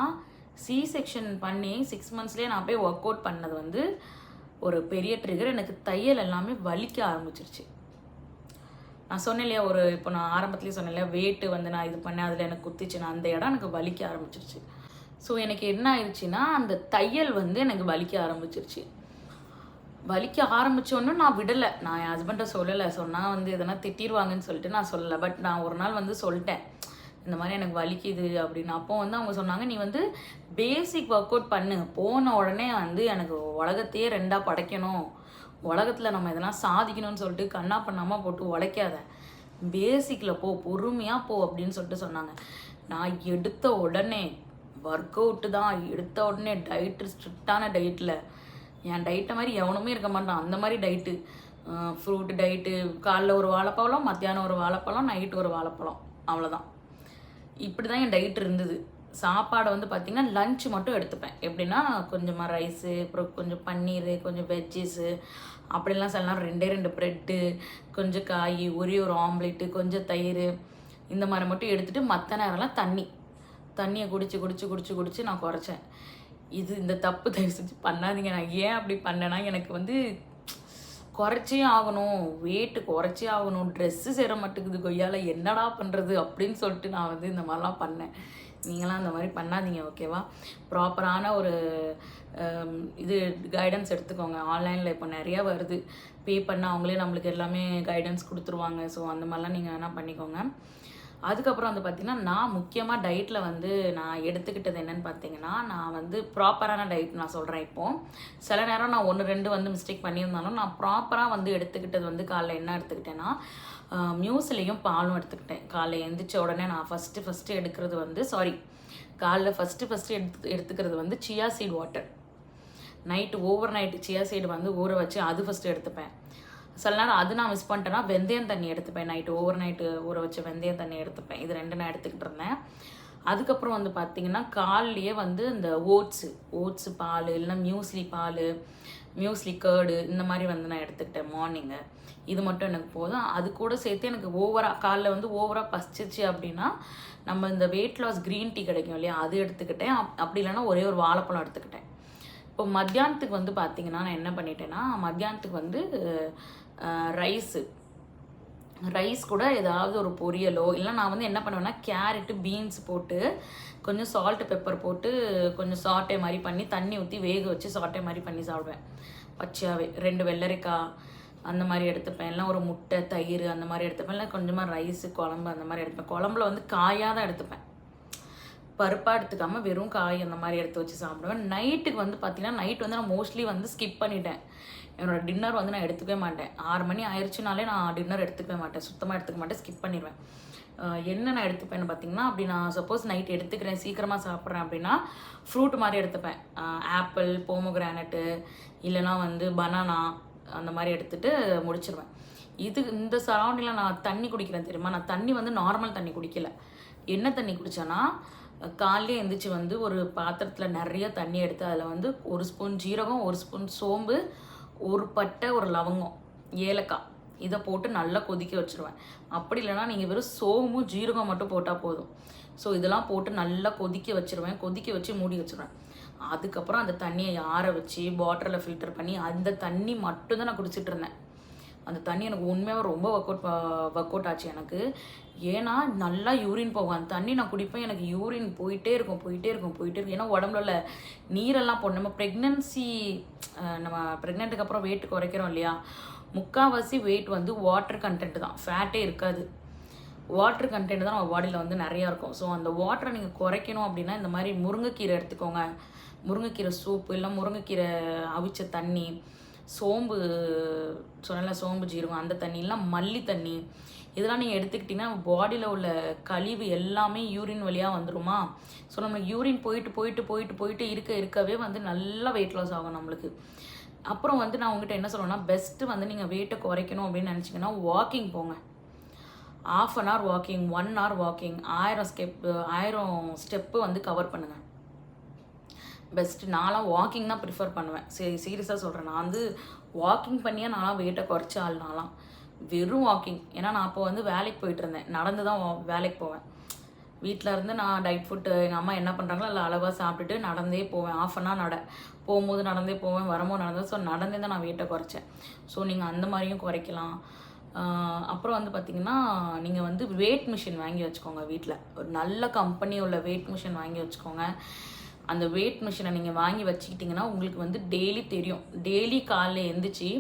C-section பண்ணி 6 monthsலேயே நான் போய் ஒர்க் அவுட் பண்ணது வந்து ஒரு பெரிய ட்ரிகர். எனக்கு தையல் எல்லாமே வலிக்க ஆரம்பிச்சிருச்சு. நான் சொன்னேன் இல்லையா, இப்போ நான் ஆரம்பத்துலேயே சொன்னேன் இல்லையா, வெயிட்டு வந்து நான் இது பண்ணேன், அதில் எனக்கு குத்திச்சு, நான் அந்த இடம் எனக்கு வலிக்க ஆரம்பிச்சிருச்சு. ஸோ எனக்கு என்ன ஆயிடுச்சுன்னா, அந்த தையல் வந்து எனக்கு வலிக்க ஆரம்பித்தோன்னு நான் விடலை. நான் என் ஹஸ்பண்ட்டை சொல்லலை. சொன்னால் வந்து எதனா திட்டிடுவாங்கன்னு சொல்லிட்டு நான் சொல்லலை. பட் நான் ஒரு நாள் வந்து சொல்லிட்டேன், இந்த மாதிரி எனக்கு வலிக்குது அப்படின்னு. அப்போ வந்து அவங்க சொன்னாங்க, நீ வந்து பேசிக் ஒர்க் அவுட் பண்ணு, போன உடனே வந்து எனக்கு உலகத்தையே 2ஆக படைக்கணும், உலகத்தில் நம்ம எதனா சாதிக்கணும்னு சொல்லிட்டு கண்ணா பண்ணாமல் போட்டு உழைக்காத, பேசிக்கில் பொறுமையாக போ அப்படின்னு சொல்லிட்டு சொன்னாங்க. நான் எடுத்த உடனே ஒர்க் அவுட்டு தான், எடுத்த உடனே டயட்டு, ஸ்ட்ரிக்டான டயட்டில், என் டயட்டை மாதிரி எவனுமே இருக்க மாட்டான், அந்த மாதிரி டயட்டு. ஃப்ரூட் டயட்டு, காலைல ஒரு வாழைப்பழம், மத்தியானம் ஒரு வாழைப்பழம், நைட்டு ஒரு வாழைப்பழம், அவ்வளோதான். இப்படி தான் என் டயட் இருந்தது. சாப்பாடை வந்து பார்த்திங்கன்னா லன்ச் மட்டும் எடுத்துப்பேன். எப்படின்னா கொஞ்சமாக ரைஸு, அப்புறம் கொஞ்சம் பன்னீர், கொஞ்சம் வெஜ்ஜிஸு, அப்படிலாம் சொல்லலாம். 2 ப்ரெட்டு, கொஞ்சம் காய், ஒரே ஒரு ஆம்லேட்டு, கொஞ்சம் தயிர், இந்த மாதிரி மட்டும் எடுத்துகிட்டு மற்ற நேரம்லாம் தண்ணியை குடிச்சு நான் குறைச்சேன். இந்த தப்பு தயவு செஞ்சு பண்ணாதீங்க. நான் ஏன் அப்படி பண்ணேன்னா, எனக்கு வந்து குறைச்சே ஆகணும், வெயிட்டு குறைச்சே ஆகணும், ட்ரெஸ்ஸு சேர மாட்டேங்குது, கொய்யால என்னடா பண்ணுறது அப்படின்னு சொல்லிட்டு நான் வந்து இந்த மாதிரிலாம் பண்ணேன். நீங்களாம் அந்த மாதிரி பண்ணாதீங்க, ஓகேவா? ப்ராப்பரான ஒரு கைடன்ஸ் எடுத்துக்கோங்க. ஆன்லைனில் இப்போ நிறையா வருது, பே பண்ணால் அவங்களே நம்மளுக்கு எல்லாமே கைடன்ஸ் கொடுத்துருவாங்க. ஸோ அந்த மாதிரிலாம் நீங்கள் வேணால் பண்ணிக்கோங்க. அதுக்கப்புறம் வந்து பார்த்திங்கன்னா நான் முக்கியமாக டயட்டில் வந்து நான் எடுத்துக்கிட்டது என்னென்னு பார்த்தீங்கன்னா, நான் வந்து ப்ராப்பரான டயட் நான் சொல்கிறேன் இப்போது. சில நேரம் நான் 1, 2 வந்து மிஸ்டேக் பண்ணியிருந்தாலும் நான் ப்ராப்பராக வந்து எடுத்துக்கிட்டது வந்து காலைல என்ன எடுத்துக்கிட்டேன்னா, மியூஸ்லியும் பாலும் எடுத்துக்கிட்டேன். காலைல எழுந்திரிச்ச உடனே நான் ஃபஸ்ட்டு எடுக்கிறது வந்து காலைல ஃபஸ்ட்டு எடுத்துக்கிறது வந்து chia seed water. Night over night chia seed வந்து ஊற வச்சு அது ஃபஸ்ட்டு எடுத்துப்பேன். சில நேரம் அது நான் மிஸ் பண்ணிட்டேன்னா வெந்தயம் தண்ணி எடுத்துப்பேன். நைட்டு ஓவர் நைட்டு ஊற வச்ச வெந்தயம் தண்ணி எடுத்துப்பேன். இது 2 நான் எடுத்துக்கிட்டு இருந்தேன். அதுக்கப்புறம் வந்து பார்த்திங்கன்னா காலையிலேயே வந்து இந்த ஓட்ஸு பால் இல்லைன்னா மியூஸ்லி கேர்டு இந்த மாதிரி வந்து நான் எடுத்துக்கிட்டேன் மார்னிங்கு. இது மட்டும் எனக்கு போதும். அது கூட சேர்த்து எனக்கு காலைல வந்து ஓவராக பசிச்சிச்சு அப்படின்னா நம்ம இந்த வெயிட் லாஸ் க்ரீன் டீ கிடைக்கும் இல்லையா, அது எடுத்துக்கிட்டேன். அப்படி இல்லைன்னா ஒரே ஒரு வாழைப்பழம் எடுத்துக்கிட்டேன். இப்போ மத்தியானத்துக்கு வந்து பார்த்திங்கன்னா நான் என்ன பண்ணிட்டேன்னா, மத்தியானத்துக்கு வந்து ரைஸ் கூட ஏதாவது ஒரு பொரியலோ இல்லை நான் வந்து என்ன பண்ணுவேன்னா கேரட்டு பீன்ஸ் போட்டு கொஞ்சம் சால்ட்டு பெப்பர் போட்டு கொஞ்சம் சாட்டே மாதிரி பண்ணி தண்ணி ஊற்றி வேக வச்சு சாட்டே மாதிரி பண்ணி சாப்பிடுவேன். பச்சையாகவே 2 வெள்ளரிக்காய் அந்த மாதிரி எடுத்துப்பேன். இல்லை ஒரு முட்டை தயிர் அந்த மாதிரி எடுத்துப்பேன். இல்லை கொஞ்சமாக ரைஸு குழம்பு அந்த மாதிரி எடுத்துப்பேன். குழம்புல வந்து காயாக தான் எடுத்துப்பேன், பருப்பாக எடுத்துக்காமல் வெறும் காய் அந்த மாதிரி எடுத்து வச்சு சாப்பிடுவேன். நைட்டுக்கு வந்து பார்த்திங்கன்னா நைட் வந்து நான் மோஸ்ட்லி வந்து ஸ்கிப் பண்ணிட்டேன். என்னோடய டின்னர் வந்து நான் எடுத்துக்கவே மாட்டேன். 6 மணி ஆயிடுச்சுனாலே நான் டின்னர் எடுத்துக்கவே மாட்டேன், சுத்தமாக எடுத்துக்க மாட்டேன், ஸ்கிப் பண்ணிடுவேன். என்ன நான் எடுத்துப்பேன்னு பார்த்தீங்கன்னா, அப்படி நான் சப்போஸ் நைட் எடுத்துக்கிறேன் சீக்கிரமாக சாப்பிட்றேன் அப்படின்னா ஃப்ரூட் மாதிரி எடுத்துப்பேன். ஆப்பிள், போமோகிரானட்டு இல்லைனா வந்து பனானா அந்த மாதிரி எடுத்துகிட்டு முடிச்சிருவேன். இந்த சரௌண்டிங்கில் நான் தண்ணி குடிக்கிறேன் தெரியுமா, நான் தண்ணி வந்து நார்மல் தண்ணி குடிக்கல. என்ன தண்ணி குடித்தேன்னா, காலையிலே எழுந்திரிச்சு வந்து ஒரு பாத்திரத்தில் நிறைய தண்ணி எடுத்து அதில் வந்து 1 ஸ்பூன் ஜீரகம், 1 ஸ்பூன் சோம்பு, 1 பட்டை, 1 லவங்கம், ஏலக்காய் இதை போட்டு நல்லா கொதிக்க வச்சுருவேன். அப்படி இல்லைனா நீங்கள் வெறும் சோம்பும் ஜீரகம் மட்டும் போட்டால் போதும். ஸோ இதெல்லாம் போட்டு நல்லா கொதிக்க வச்சுருவேன். கொதிக்க வச்சு மூடி வச்சுருவேன். அதுக்கப்புறம் அந்த தண்ணியை ஆற வச்சு பாட்டிலில் ஃபில்டர் பண்ணி அந்த தண்ணி மட்டும்தான் நான் குடிச்சிட்டு இருந்தேன். அந்த தண்ணி எனக்கு உண்மையாக ரொம்ப ஒர்க் அவுட் ஆச்சு எனக்கு. ஏன்னா நல்லா யூரின் போகும். அந்த தண்ணி நான் குடிப்பேன், எனக்கு யூரின் போயிட்டே இருக்கும். ஏன்னா உடம்புல உள்ள நீரெல்லாம் போடணும். நம்ம ப்ரெக்னென்ட்டுக்கு அப்புறம் வெயிட் குறைக்கிறோம் இல்லையா, முக்கால்வாசி வெயிட் வந்து வாட்டர் கண்டென்ட் தான், ஃபேட்டே இருக்காது. வாட்டர் கண்டென்ட் தான் நம்ம பாடியில் வந்து நிறையா இருக்கும். ஸோ அந்த வாட்டரை நீங்கள் குறைக்கணும் அப்படின்னா இந்த மாதிரி முருங்கைக்கீரை எடுத்துக்கோங்க. முருங்கைக்கீரை சூப்பு இல்லை முருங்கைக்கீரை அவிச்ச தண்ணி, சோம்பு சோம்பு ஜீரகம் அந்த தண்ணி, இல்லை மல்லி தண்ணி, இதெல்லாம் நீங்கள் எடுத்துக்கிட்டிங்கன்னா பாடியில் உள்ள கழிவு எல்லாமே யூரின் வழியாக வந்துடுமா. ஸோ நம்மளுக்கு யூரின் போயிட்டு இருக்கவே வந்து நல்லா வெயிட் லாஸ் ஆகும் நம்மளுக்கு. அப்புறம் வந்து நான் உங்கள்கிட்ட என்ன சொல்லுவேன்னா, பெஸ்ட்டு வந்து நீங்கள் வெயிட்டை குறைக்கணும் அப்படின்னு நினச்சிங்கன்னா வாக்கிங் போங்க. 1/2 an hour walking, 1 hour walking, 1000 step வந்து கவர் பண்ணுங்கள். பெஸ்ட்டு. நான்லாம் வாக்கிங் தான் ப்ரிஃபர் பண்ணுவேன். சீரியஸாக சொல்கிறேன். நான் வந்து வாக்கிங் பண்ணியே நான்லாம் வெயிட்டை குறைச்ச ஆள். நான்லாம் வெறும் வாக்கிங். ஏன்னா நான் அப்போ வந்து வேலைக்கு போயிட்டு இருந்தேன், நடந்து தான் வேலைக்கு போவேன். வீட்டில் இருந்து நான் டயட் ஃபுட்டு எங்கள் அம்மா என்ன பண்ணுறாங்களோ அதில் அளவாக சாப்பிட்டுட்டு நடந்தே போவேன். 1/2 an hour போகும்போது நடந்தே போவேன், வரும்போது நடந்தேன். ஸோ நடந்தே தான் நான் வெயிட்டை குறைச்சேன். ஸோ நீங்கள் அந்த மாதிரியும் குறைக்கலாம். அப்புறம் வந்து பார்த்திங்கன்னா, நீங்கள் வந்து வெயிட் மிஷின் வாங்கி வச்சுக்கோங்க வீட்டில். ஒரு நல்ல கம்பெனி உள்ள வெயிட் மிஷின் வாங்கி வச்சுக்கோங்க. அந்த வெயிட் மிஷினை நீங்கள் வாங்கி வச்சுக்கிட்டிங்கன்னா உங்களுக்கு வந்து டெய்லி தெரியும். டெய்லி காலைல எழுந்திரிச்சி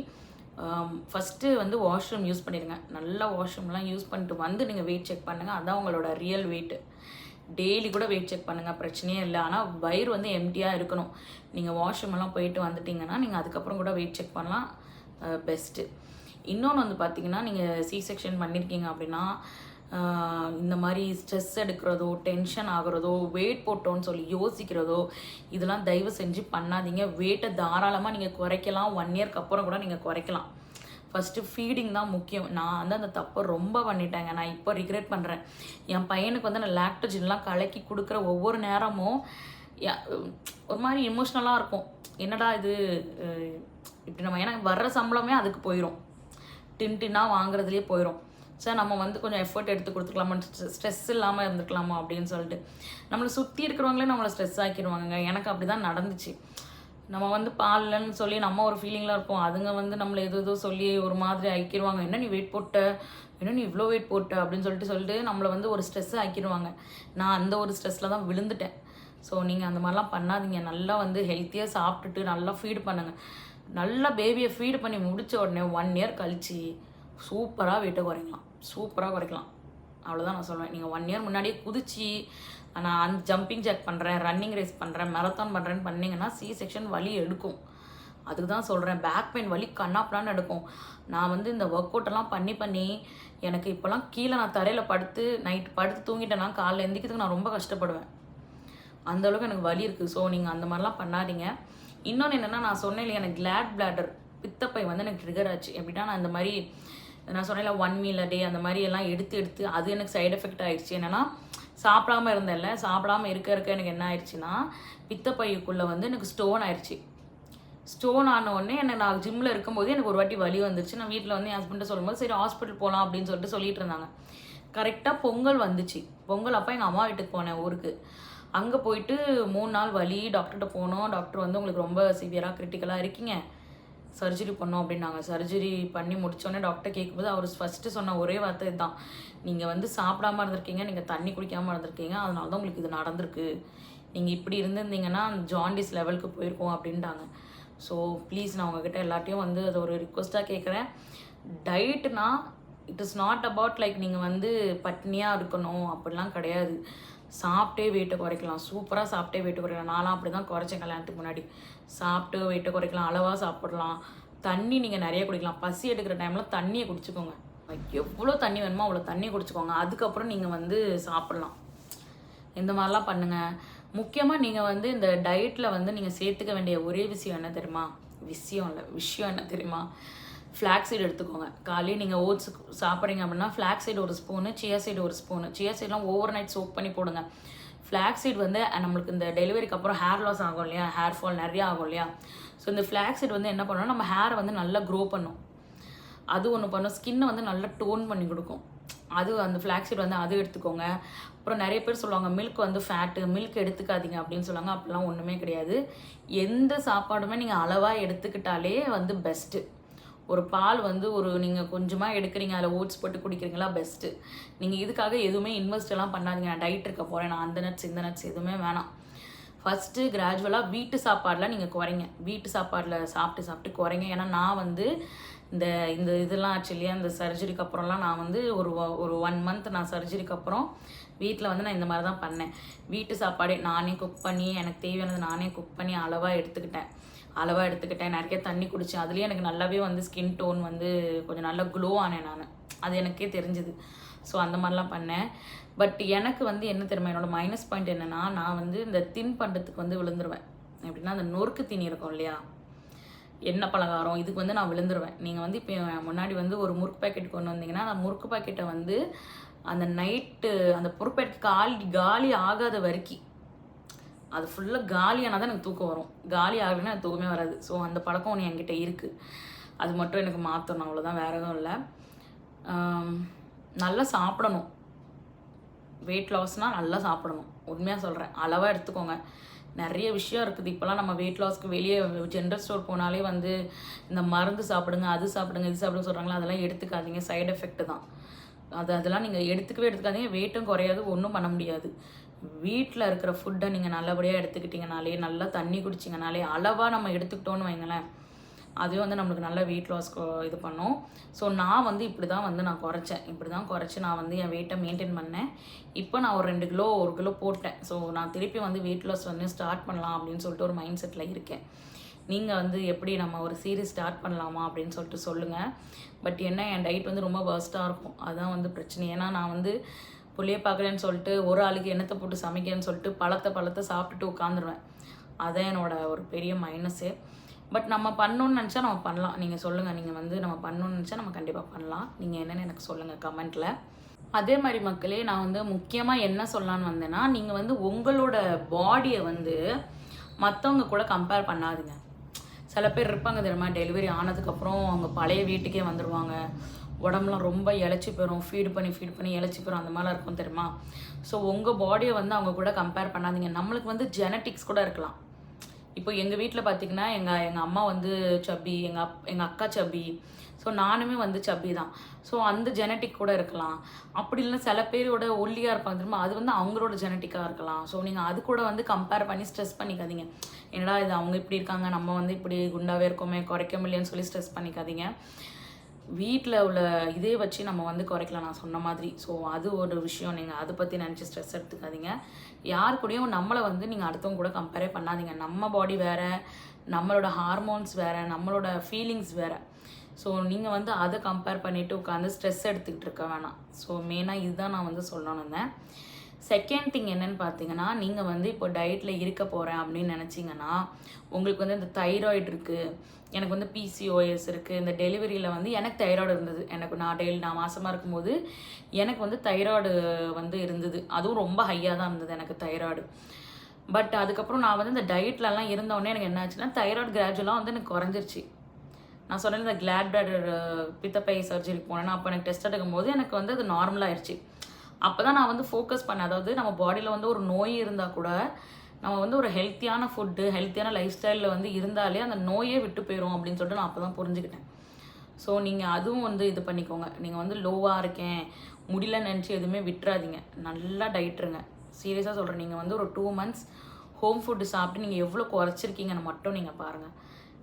ஃபஸ்ட்டு வந்து வாஷ்ரூம் யூஸ் பண்ணிடுங்க. நல்லா வாஷ்ரூம்லாம் யூஸ் பண்ணிட்டு வந்து நீங்கள் வெயிட் செக் பண்ணுங்கள். அதுதான் உங்களோட ரியல் வெயிட்டு. டெய்லி கூட வெயிட் செக் பண்ணுங்கள், பிரச்சனையே இல்லை. ஆனால் வயிறு வந்து எம்டியாக இருக்கணும். நீங்கள் வாஷ்ரூமெல்லாம் போயிட்டு வந்துட்டிங்கன்னா நீங்கள் அதுக்கப்புறம் கூட வெயிட் செக் பண்ணலாம், பெஸ்ட்டு. இன்னொன்று வந்து பார்த்திங்கன்னா, நீங்கள் C-செக்ஷன் பண்ணியிருக்கீங்க அப்படின்னா இந்த மாதிரி ஸ்ட்ரெஸ் எடுக்கிறதோ, டென்ஷன் ஆகிறதோ, வெயிட் போட்டோன்னு சொல்லி யோசிக்கிறதோ இதெல்லாம் தயவு செஞ்சு பண்ணாதீங்க. வெயிட்டை தாராளமாக நீங்கள் குறைக்கலாம். 1 yearக்கு அப்புறம் கூட நீங்கள் குறைக்கலாம். ஃபஸ்ட்டு ஃபீடிங் தான் முக்கியம். நான் வந்து அந்த தப்பை ரொம்ப பண்ணிட்டேங்க. நான் இப்போ ரிக்ரெட் பண்ணுறேன். என் பையனுக்கு வந்து நான் லாக்டோஜன்லாம் கலக்கி கொடுக்குற ஒவ்வொரு நேரமும் ஒரு மாதிரி எமோஷ்னலாக இருக்கும். என்னடா இது இப்படி நம்ம எனக்கு வர்ற சம்பளமே அதுக்கு போயிடும், டின்னாக வாங்குறதுலேயே போயிடும். சார் நம்ம வந்து கொஞ்சம் எஃபர்ட் எடுத்து கொடுத்துக்கலாமா, ஸ்ட்ரெஸ் இல்லாமல் இருந்துக்கலாமா அப்படின்னு சொல்லிட்டு நம்மளை சுற்றி இருக்கிறவங்களே நம்மளை ஸ்ட்ரெஸ் ஆக்கிடுவாங்க. எனக்கு அப்படி தான் நடந்துச்சு. நம்ம வந்து பால்லன்னு சொல்லி நம்ம ஒரு ஃபீலிங்கில் இருப்போம், அதுங்க வந்து நம்மளை ஏதோ சொல்லி ஒரு மாதிரி ஆக்கிடுவாங்க. என்ன நீ வெயிட் போட்ட, என்ன நீ இவ்வளோ வெயிட் போட்ட அப்படின்னு சொல்லிட்டு நம்மளை வந்து ஒரு ஸ்ட்ரெஸ்ஸை ஆக்கிடுவாங்க. நான் அந்த ஒரு ஸ்ட்ரெஸ்ஸில் தான் விழுந்துட்டேன். ஸோ நீங்கள் அந்த மாதிரிலாம் பண்ணாதீங்க. நல்லா வந்து ஹெல்த்தியாக சாப்பிட்டுட்டு நல்லா ஃபீட் பண்ணுங்கள். நல்லா பேபியை ஃபீட் பண்ணி முடித்த உடனே 1 year கழிச்சு சூப்பராக வெயிட்டை குறைக்கலாம், சூப்பராக குறைக்கலாம். அவ்வளோதான் நான் சொல்லுவேன். நீங்கள் 1 இயர் முன்னாடியே குதிச்சு நான் அந்த ஜம்பிங் ஜாக் பண்ணுறேன், ரன்னிங் ரேஸ் பண்ணுறேன், மேரத்தான் பண்ணுறேன்னு பண்ணிங்கன்னா சி செக்ஷன் வலி எடுக்கும். அதுக்கு தான் சொல்கிறேன், பேக் பெயின் வலி கண்ணாப்பலான்னு எடுக்கும். நான் வந்து இந்த ஒர்க் அவுட்டெல்லாம் பண்ணி எனக்கு இப்போலாம் கீழே நான் தரையில் படுத்து நைட்டு படுத்து தூங்கிட்டேன்னா காலைல எந்திக்கிறதுக்கு நான் ரொம்ப கஷ்டப்படுவேன். அந்தளவுக்கு எனக்கு வலி இருக்குது. ஸோ நீங்கள் அந்த மாதிரிலாம் பண்ணாதீங்க. இன்னொன்று என்னென்னா, நான் சொன்னேன் இல்லையா, எனக்கு கிளாட் பிளாடர் பித்தப்பை வந்து எனக்கு ட்ரிகர் ஆச்சு. எப்படின்னா, நான் இந்த மாதிரி நான் சொன்னேன்ல 1 மீல் அ டே அந்த மாதிரி எல்லாம் எடுத்து அது எனக்கு சைடு எஃபெக்ட் ஆகிடுச்சு. என்னென்னா, சாப்பிடாமல் இருந்தேன்ல, சாப்பிடாமல் இருக்க எனக்கு என்ன ஆயிடுச்சுன்னா, பித்தப்பைக்குள்ளே வந்து எனக்கு ஸ்டோன் ஆயிடுச்சு. ஸ்டோன் ஆன உடனே நான் ஜிம்மில் இருக்கும்போது எனக்கு ஒரு வாட்டி வலி வந்துருச்சு. நான் வீட்டில் வந்து என் ஹஸ்பண்ட்டை சொல்லும்போது சரி ஹாஸ்பிட்டல் போகலாம் அப்படின்னு சொல்லிட்டு இருந்தாங்க. கரெக்டாக பொங்கல் வந்துச்சு. பொங்கல் அப்போ எங்கள் அம்மா வீட்டுக்கு போனேன் ஊருக்கு. அங்கே போயிட்டு 3 நாள் வலி. டாக்டர்கிட்ட போனோம். டாக்டர் வந்து உங்களுக்கு ரொம்ப சிவியராக கிரிட்டிக்கலாக இருக்கீங்க, சர்ஜரி பண்ணோம் அப்படின்னாங்க. சர்ஜரி பண்ணி முடித்தோடனே டாக்டர் கேட்கும்போது அவர் ஃபஸ்ட்டு சொன்ன ஒரே வார்த்தை இதுதான், நீங்கள் வந்து சாப்பிடாமல் இருந்திருக்கீங்க, நீங்கள் தண்ணி குடிக்காமல் இருந்திருக்கீங்க, அதனால தான் உங்களுக்கு இது நடந்திருக்கு. நீங்கள் இப்படி இருந்திருந்தீங்கன்னா ஜாண்டிஸ் லெவலுக்கு போயிருக்கோம் அப்படின்ட்டாங்க. ஸோ ப்ளீஸ் நான் உங்ககிட்ட எல்லாத்தையும் வந்து அதை ஒரு ரிக்வஸ்ட்டாக கேட்குறேன். டயட்னா it is not about like நீங்கள் வந்து பட்னியாக இருக்கணும் அப்படிலாம் கிடையாது. சாப்பிட்டே வெயிட்டை குறைக்கலாம், சூப்பராக சாப்பிட்டே வெயிட்டை குறைக்கலாம். நான்லாம் அப்படி தான் குறைச்சேன் கல்யாணத்துக்கு முன்னாடி. சாப்பிட்டு வெயிட்டை குறைக்கலாம், அளவாக சாப்பிடலாம், தண்ணி நீங்கள் நிறைய குடிக்கலாம். பசி எடுக்கிற டைமில் தண்ணியை குடிச்சுக்கோங்க. எவ்வளோ தண்ணி வேணுமோ அவ்வளோ தண்ணி குடிச்சுக்கோங்க. அதுக்கப்புறம் நீங்கள் வந்து சாப்பிட்லாம். இந்த மாதிரிலாம் பண்ணுங்கள். முக்கியமாக நீங்கள் வந்து இந்த டயட்டில் வந்து நீங்கள் சேர்த்துக்க வேண்டிய ஒரே விஷயம் என்ன தெரியுமா? விஷயம் என்ன தெரியுமா? ஃப்ளாக்ஸீட் எடுத்துக்கோங்க. காலையில் நீங்கள் ஓட்ஸ் சாப்பிட்றீங்க அப்படின்னா ஃப்ளாக்ஸீட் ஒரு ஸ்பூனு, சியா சீடு ஒரு ஸ்பூனு. சியா சீட்லாம் ஓவர் நைட் சோக் பண்ணி போடுங்க. ஃப்ளாக்ஸீட் வந்து நம்மளுக்கு இந்த டெலிவரிக்கு அப்புறம் ஹேர் லாஸ் ஆகும் இல்லையா, ஹேர் ஃபால் நிறையா ஆகும் இல்லையா. ஸோ இந்த ஃப்ளாக்ஸீட் வந்து என்ன பண்ணணும்னா நம்ம ஹேரை வந்து நல்லா க்ரோ பண்ணும். அது ஒன்று பண்ணும். ஸ்கின்னை வந்து நல்லா டோன் பண்ணி கொடுக்கும். அது அந்த ஃப்ளாக்ஸீட் வந்து அது எடுத்துக்கோங்க. அப்புறம் நிறைய பேர் சொல்லுவாங்க மில்க் வந்து ஃபேட்டு, மில்க் எடுத்துக்காதீங்க அப்படின்னு சொல்லுவாங்க. அப்படிலாம் ஒன்றுமே கிடையாது. எந்த சாப்பாடுமே நீங்கள் அளவாக எடுத்துக்கிட்டாலே வந்து பெஸ்ட்டு. ஒரு பால் வந்து நீங்கள் கொஞ்சமாக எடுக்கிறீங்க, அதில் ஓட்ஸ் போட்டு குடிக்கிறீங்களா, பெஸ்ட்டு. நீங்கள் இதுக்காக எதுவுமே இன்வெஸ்ட் பண்ணாதீங்க. நான் டயட் இருக்க போகிறேன், நான் அந்த நட்ஸ் இந்த நட்ஸ் எதுவுமே வேணாம். ஃபஸ்ட்டு கிராஜுவலாக வீட்டு சாப்பாடில் நீங்கள் குறைங்க. வீட்டு சாப்பாடில் சாப்பிட்டு குறைங்க. ஏன்னா நான் வந்து இந்த இதெல்லாம் ஆச்சு இல்லையா, இந்த சர்ஜரிக்கு அப்புறம்லாம் நான் வந்து ஒரு 1 மந்த் நான் சர்ஜரிக்கு அப்புறம் வீட்டில் வந்து நான் இந்த மாதிரி தான் பண்ணேன். வீட்டு சாப்பாடே நானே குக் பண்ணி, எனக்கு தேவையானது நானே குக் பண்ணி அளவாக எடுத்துக்கிட்டேன். நிறைய தண்ணி குடித்தேன். அதுலேயே எனக்கு நல்லாவே வந்து ஸ்கின் டோன் வந்து கொஞ்சம் நல்லா க்ளோ ஆனேன் நான். அது எனக்கே தெரிஞ்சுது. ஸோ அந்த மாதிரிலாம் பண்ணேன். பட் எனக்கு வந்து என்ன தெரியுமா, என்னோடய மைனஸ் பாயிண்ட் என்னென்னா, நான் வந்து இந்த தின்பண்டத்துக்கு வந்து விழுந்துருவேன். எப்படின்னா அந்த நொறுக்கு தீனி இருக்கும் இல்லையா, எண்ணெய் பலகாரம், இதுக்கு வந்து நான் விழுந்துருவேன். நீங்கள் வந்து இப்போ முன்னாடி வந்து ஒரு முறுக்கு பேக்கெட் கொண்டு வந்தீங்கன்னா, அந்த முறுக்கு பாக்கெட்டை வந்து அந்த நைட்டு அந்த முறுக்கு பேக்கெட் காலி ஆகாத வரைக்கும், அது ஃபுல்லாக காலியானால் தான் எனக்கு தூக்கம் வரும். காலி ஆகலைன்னா எனக்கு தூக்கமே வராது. ஸோ அந்த பழக்கம் ஒன்று என்கிட்ட இருக்குது. அது மட்டும் எனக்கு மாற்றணும், அவ்வளோதான், வேறு எதுவும் இல்லை. நல்லா சாப்பிடணும். வெயிட் லாஸ்னால் நல்லா சாப்பிடணும். உண்மையாக சொல்கிறேன், அளவாக எடுத்துக்கோங்க. நிறைய விஷயம் இருக்குது. இப்போலாம் நம்ம வெயிட் லாஸ்க்கு வெளியே ஜென்ரல் ஸ்டோர் போனாலே வந்து இந்த மருந்து சாப்பிடுங்க, அது சாப்பிடுங்க, இது சாப்பிடுங்க சொல்கிறாங்களா, அதெல்லாம் எடுத்துக்காதீங்க. சைடு எஃபெக்ட் தான் அதெல்லாம் நீங்கள் எடுத்துக்காதீங்க. வெயிட்டும் குறையாது, ஒன்றும் பண்ண முடியாது. வீட்டில் இருக்கிற ஃபுட்டை நீங்கள் நல்லபடியாக எடுத்துக்கிட்டிங்கனாலே, நல்லா தண்ணி குடிச்சிங்கனாலே, அளவாக நம்ம எடுத்துக்கிட்டோன்னு வைங்களேன், அதுவே வந்து நம்மளுக்கு நல்ல வெயிட் லாஸ்க்கு இது பண்ணும். ஸோ நான் வந்து இப்படி தான் வந்து நான் குறைச்சி நான் வந்து என் வெயிட்டை மெயின்டைன் பண்ணேன். இப்போ நான் ஒரு 1 கிலோ போட்டேன். ஸோ நான் திருப்பி வந்து வெயிட் லாஸ் வந்து ஸ்டார்ட் பண்ணலாம் அப்படின்னு சொல்லிட்டு ஒரு மைண்ட் செட்டில் இருக்கேன். நீங்கள் வந்து எப்படி நம்ம ஒரு சீரீஸ் ஸ்டார்ட் பண்ணலாமா அப்படின்னு சொல்லிட்டு சொல்லுங்கள். பட் என்ன, என் டயட் வந்து ரொம்ப வர்ஸ்ட்டாக இருக்கும். அதுதான் வந்து பிரச்சனை. ஏன்னா நான் வந்து புள்ளைய பார்க்குறேன்னு சொல்லிட்டு ஒரு ஆளுக்கு எண்ணத்தை போட்டு சமைக்கிறேன்னு சொல்லிட்டு பழத்தை சாப்பிட்டுட்டு உட்காந்துருவேன். அதான் என்னோட ஒரு பெரிய மைனஸே. பட் நம்ம பண்ணணுன்னு நினச்சா நம்ம பண்ணலாம். நீங்கள் சொல்லுங்கள், நீங்கள் வந்து நம்ம பண்ணணுன்னு நினச்சா நம்ம கண்டிப்பாக பண்ணலாம். நீங்கள் என்னென்னு எனக்கு சொல்லுங்கள் கமெண்ட்டில். அதே மாதிரி மக்களே, நான் வந்து முக்கியமாக என்ன சொல்லலான்னு வந்தேன்னா, நீங்கள் வந்து உங்களோட பாடியை வந்து மற்றவங்க கூட கம்பேர் பண்ணாதீங்க. சில பேர் இருப்பாங்க தெரியுமா, டெலிவரி ஆனதுக்கப்புறம் அவங்க பழைய வீட்டுக்கே வந்துடுவாங்க, உடம்புலாம் ரொம்ப இழைச்சி போயிடும், ஃபீட் பண்ணி இழைச்சி போயிடும், அந்த மாதிரிலாம் இருக்கும் தெரியுமா. ஸோ உங்கள் பாடியை வந்து அவங்க கூட கம்பேர் பண்ணாதீங்க. நம்மளுக்கு வந்து ஜெனட்டிக்ஸ் கூட இருக்கலாம். இப்போ எங்கள் வீட்டில் பார்த்திங்கன்னா எங்கள் அம்மா வந்து சப்பி, எங்கள் அக்கா சப்பி, ஸோ நானுமே வந்து சப்பி தான். ஸோ அந்த ஜெனட்டிக் கூட இருக்கலாம். அப்படி இல்லைன்னா சில பேரோட ஒல்லியாக இருப்பாங்க தெரியுமா, அது வந்து அவங்களோட ஜெனட்டிக்காக இருக்கலாம். ஸோ நீங்கள் அது கூட வந்து கம்பேர் பண்ணி ஸ்ட்ரெஸ் பண்ணிக்காதீங்க. என்னடா இது அவங்க இப்படி இருக்காங்க, நம்ம வந்து இப்படி குண்டாகவே இருக்கோமே, குறைக்க முடியலன்னு சொல்லி ஸ்ட்ரெஸ் பண்ணிக்காதீங்க. வீட்டில் உள்ள இதே வச்சு நம்ம வந்து குறைக்கலாம் நான் சொன்ன மாதிரி. ஸோ அது ஒரு விஷயம். நீங்கள் அதை பற்றி நினச்சி ஸ்ட்ரெஸ் எடுத்துக்காதீங்க. யார் கூடயும் நம்மளை வந்து நீங்கள் அடுத்தவங்க கூட கம்பேரே பண்ணாதீங்க. நம்ம பாடி வேறு, நம்மளோட ஹார்மோன்ஸ் வேறு, நம்மளோட ஃபீலிங்ஸ் வேறு. ஸோ நீங்கள் வந்து அதை கம்பேர் பண்ணிவிட்டு உட்காந்து ஸ்ட்ரெஸ் எடுத்துக்கிட்டு இருக்க வேணாம். ஸோ மெயினாக இதுதான் நான் வந்து சொல்லணும்னு இருந்தேன். செகண்ட் திங் என்னென்னு பார்த்தீங்கன்னா, நீங்கள் வந்து இப்போ டயட்டில் இருக்க போகிறேன் அப்படின்னு நினச்சிங்கன்னா, உங்களுக்கு வந்து இந்த தைராய்டு இருக்குது, எனக்கு வந்து பிசிஓஎஸ் இருக்குது. இந்த டெலிவரியில் வந்து எனக்கு தைராய்டு இருந்தது. எனக்கு நான் மாசமாக இருக்கும்போது எனக்கு வந்து தைராய்டு வந்து இருந்தது. அதுவும் ரொம்ப ஹையாக தான் இருந்தது எனக்கு தைராய்டு. பட் அதுக்கப்புறம் நான் வந்து இந்த டயட்லலாம் இருந்தோடனே எனக்கு என்ன ஆச்சுன்னா, தைராய்டு கிராஜுவலாக வந்து எனக்கு குறைஞ்சிருச்சு. நான் சொன்னேன் இந்த கிளாட் பிளாடர் பித்தப்பை சர்ஜரிக்கு போனேன்னா, அப்போ எனக்கு டெஸ்ட் எடுக்கும்போது எனக்கு வந்து அது நார்மலாகிடுச்சு. அப்போ தான் நான் வந்து ஃபோக்கஸ் பண்ணேன். அதாவது நம்ம பாடியில் வந்து ஒரு நோய் இருந்தால் கூட நம்ம வந்து ஒரு ஹெல்த்தியான ஃபுட்டு, ஹெல்த்தியான லைஃப் ஸ்டைலில் வந்து இருந்தாலே அந்த நோயே விட்டு போயிடும் அப்படின்னு சொல்லிட்டு நான் அப்போ தான் புரிஞ்சுக்கிட்டேன். ஸோ நீங்கள் அதுவும் வந்து இது பண்ணிக்கோங்க. நீங்கள் வந்து லோவாக இருக்கேன், முடியலன்னு நினச்சி எதுவுமே விட்டுறாதீங்க. நல்லா டயட்ருங்க. சீரியஸாக சொல்கிறேன். நீங்கள் வந்து ஒரு 2 months ஹோம் ஃபுட்டு சாப்பிட்டு நீங்கள் எவ்வளோ குறைச்சிருக்கீங்கன்னு மட்டும் நீங்கள் பாருங்கள்.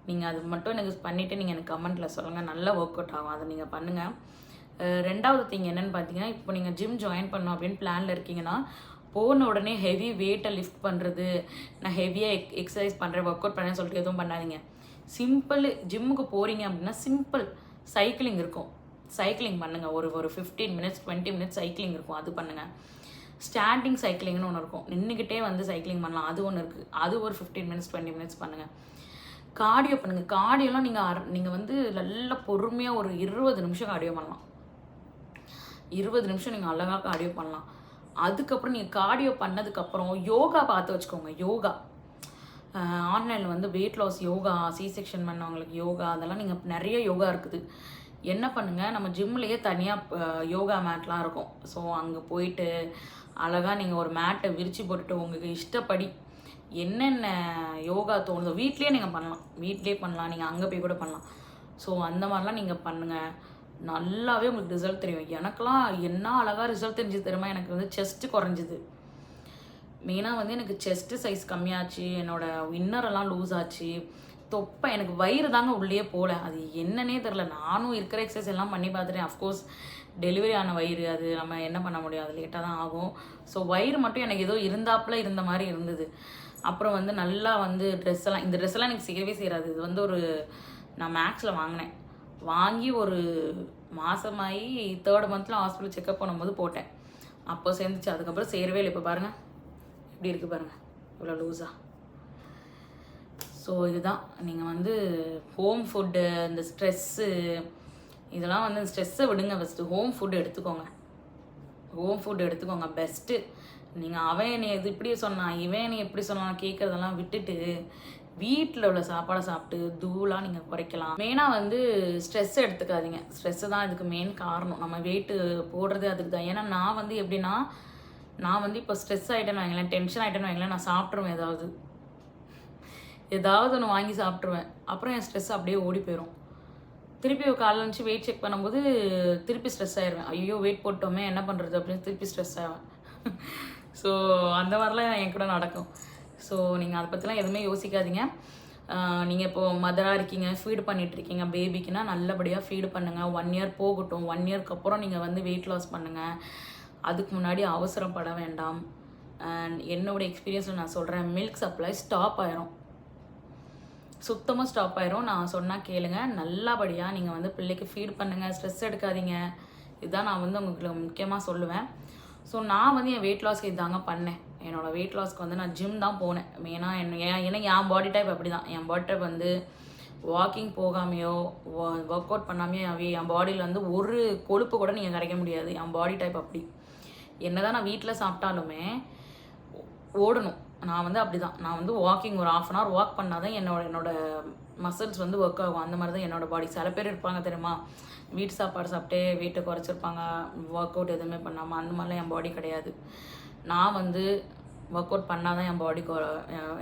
நீங்கள் அது மட்டும் எனக்கு பண்ணிவிட்டு நீங்கள் எனக்கு கமெண்ட்டில் சொல்லுங்கள். நல்லா ஒர்க் அவுட் ஆகும். அதை நீங்கள் பண்ணுங்கள். ரெண்டாவது திங் என்னென்னு பார்த்தீங்கன்னா, இப்போ நீங்கள் ஜிம் ஜாயின் பண்ணணும் அப்படின்னு பிளானில் இருக்கீங்கன்னா, போன உடனே ஹெவி வெயிட்டை லிஃப்ட் பண்ணுறது, நான் ஹெவியாக எக்ஸசைஸ் பண்ணுறேன், ஒர்க் அவுட் பண்ணுறேன்னு சொல்லிட்டு எதுவும் பண்ணாதீங்க. சிம்பிள் ஜிம்முக்கு போகிறீங்க அப்படின்னா சிம்பிள் சைக்கிளிங் இருக்கும். சைக்கிளிங் பண்ணுங்கள். ஒரு 15 minutes 20 minutes சைக்கிளிங் இருக்கும். அது பண்ணுங்கள். ஸ்டாண்டிங் சைக்கிளிங்னு ஒன்று இருக்கும். நின்றுக்கிட்டே வந்து சைக்கிளிங் பண்ணலாம். அது ஒன்று இருக்குது. அது ஒரு 15 minutes 20 minutes பண்ணுங்கள். கார்டியோ பண்ணுங்கள். கார்டியோலாம் நீங்கள் வந்து நல்லா பொறுமையாக ஒரு 20 நிமிஷம் கார்டியோ பண்ணலாம். 20 நிமிஷம் நீங்கள் அழகாக கார்டியோ பண்ணலாம். அதுக்கப்புறம் நீங்கள் கார்டியோ பண்ணதுக்கப்புறம் யோகா பார்த்து வச்சுக்கோங்க. யோகா ஆன்லைனில் வந்து வெயிட் லாஸ் யோகா, C-section பண்ணவங்களுக்கு யோகா, அதெல்லாம் நீங்கள் நிறைய யோகா இருக்குது. என்ன பண்ணுங்கள், நம்ம ஜிம்லேயே தனியாக யோகா மேட்லாம் இருக்கும். ஸோ அங்கே போயிட்டு அழகாக நீங்கள் ஒரு மேட்டை விரித்து போட்டுட்டு உங்களுக்கு இஷ்டப்படி என்னென்ன யோகா தோணுதோ வீட்லேயே நீங்கள் பண்ணலாம். வீட்லேயே பண்ணலாம், நீங்கள் அங்கே போய் கூட பண்ணலாம். ஸோ அந்த மாதிரிலாம் நீங்கள் பண்ணுங்கள். நல்லாவே உங்களுக்கு ரிசல்ட் தெரியும். எனக்கெலாம் என்ன அழகாக ரிசல்ட் தெரிஞ்சு தெரியுமா? எனக்கு வந்து செஸ்ட்டு குறைஞ்சிது. மெயினாக வந்து எனக்கு செஸ்ட்டு சைஸ் கம்மியாச்சு, என்னோடய இன்னரெல்லாம் லூஸ் ஆச்சு, தொப்பை எனக்கு வயிறு தாங்க உள்ளே போகல. அது என்னன்னே தெரில. நானும் இருக்கிற எக்ஸசைஸ் எல்லாம் பண்ணி பார்த்துட்டேன். அஃப்கோர்ஸ் டெலிவரி ஆன வயிறு, அது நம்ம என்ன பண்ண முடியும், அது லேட்டாக தான் ஆகும். ஸோ வயிறு மட்டும் எனக்கு ஏதோ இருந்தாப்புல இருந்த மாதிரி இருந்தது. அப்புறம் வந்து நல்லா வந்து இந்த ட்ரெஸ்ஸெல்லாம் எனக்கு செய்யவே செய்யாது. இது வந்து நான் மேக்ஸில் வாங்கினேன். வாங்கி ஒரு மாதமாகி 3rd month ஹாஸ்பிட்டல் செக்அப் பண்ணும்போது போட்டேன். அப்போ சேர்ந்துச்சு. அதுக்கப்புறம் சேரவே இல்லை. இப்போ பாருங்கள் எப்படி இருக்குது பாருங்கள், இவ்வளோ லூஸாக. ஸோ இதுதான். நீங்கள் வந்து ஹோம் ஃபுட்டு, இந்த ஸ்ட்ரெஸ்ஸு, இதெல்லாம் வந்து ஸ்ட்ரெஸ்ஸை விடுங்க. ஃபஸ்ட்டு ஹோம் ஃபுட்டு எடுத்துக்கோங்க. ஹோம் ஃபுட் எடுத்துக்கோங்க பெஸ்ட்டு. நீங்கள் அவன் என்னை இது இப்படி சொன்னான், இவன் என்னை எப்படி சொன்னான் கேட்குறதெல்லாம் விட்டுட்டு வீட்டில் உள்ள சாப்பாடை சாப்பிட்டு தூளாக நீங்கள் குறைக்கலாம். மெயினாக வந்து ஸ்ட்ரெஸ்ஸை எடுத்துக்காதீங்க. ஸ்ட்ரெஸ்ஸு தான் இதுக்கு மெயின் காரணம். நம்ம வெயிட்டு போடுறதே அதுக்கு தான். ஏன்னா நான் வந்து எப்படின்னா, நான் வந்து இப்போ ஸ்ட்ரெஸ் ஆகிட்டேன்னு வைங்களேன், டென்ஷன் ஆகிட்டேன்னு வைங்களேன், நான் சாப்பிட்ருவேன். ஏதாவது ஒன்று வாங்கி சாப்பிட்ருவேன். அப்புறம் என் ஸ்ட்ரெஸ் அப்படியே ஓடி போயிடும். திருப்பி காலைல இருந்துச்சு வெயிட் செக் பண்ணும்போது திருப்பி ஸ்ட்ரெஸ் ஆயிடுவேன். ஐயோ வெயிட் போட்டோமே என்ன பண்ணுறது அப்படின்னு திருப்பி ஸ்ட்ரெஸ் ஆவேன். ஸோ அந்த மாதிரிலாம் என் கூட நடக்கும். ஸோ நீங்கள் அதை பற்றிலாம் எதுவுமே யோசிக்காதீங்க. நீங்கள் இப்போது மதராக இருக்கீங்க, ஃபீடு பண்ணிகிட்ருக்கீங்க பேபிக்குன்னா நல்லபடியாக ஃபீடு பண்ணுங்கள். 1 year போகட்டும். 1 yearக்கு அப்புறம் நீங்கள் வந்து வெயிட் லாஸ் பண்ணுங்கள். அதுக்கு முன்னாடி அவசரப்பட வேண்டாம். அண்ட் என்னோடய எக்ஸ்பீரியன்ஸில் நான் சொல்கிறேன், மில்க் சப்ளை ஸ்டாப் ஆயிரும், சுத்தமாக ஸ்டாப் ஆயிரும். நான் சொன்னால் கேளுங்க. நல்லபடியாக நீங்கள் வந்து பிள்ளைக்கு ஃபீட் பண்ணுங்கள், ஸ்ட்ரெஸ் எடுக்காதீங்க. இதுதான் நான் வந்து உங்களுக்கு முக்கியமாக சொல்லுவேன். ஸோ நான் வந்து என் வெயிட் லாஸ்க்கு இதாங்க பண்ணேன். என்னோடய வெயிட் லாஸ்க்கு வந்து நான் ஜிம் தான் போனேன் மெயினாக. ஏன்னா என் பாடி டைப் அப்படி தான். என் பாடி டைப் வந்து வாக்கிங் போகாமையோ ஒர்க் அவுட் பண்ணாமையோ என் பாடியில் வந்து ஒரு கொழுப்பு கூட நீங்கள் கரைக்க முடியாது. என் பாடி டைப் அப்படி. என்ன தான் நான் வீட்டில் சாப்பிட்டாலுமே ஓடணும். நான் வந்து அப்படி தான். நான் வந்து வாக்கிங் ஒரு 1/2 hour வாக் பண்ணால் தான் என்னோட மசில்ஸ் வந்து ஒர்க் ஆகும். அந்த மாதிரி தான் என்னோடய பாடி. சில பேர் இருப்பாங்க தெரியுமா, வீட்டு சாப்பாடு சாப்பிட்டே வெயிட்டை குறைச்சிருப்பாங்க, ஒர்க் அவுட் எதுவுமே பண்ணாமல். அந்த மாதிரிலாம் என் பாடி கிடையாது. நான் வந்து ஒர்க் அவுட் பண்ணால் தான் என் பாடி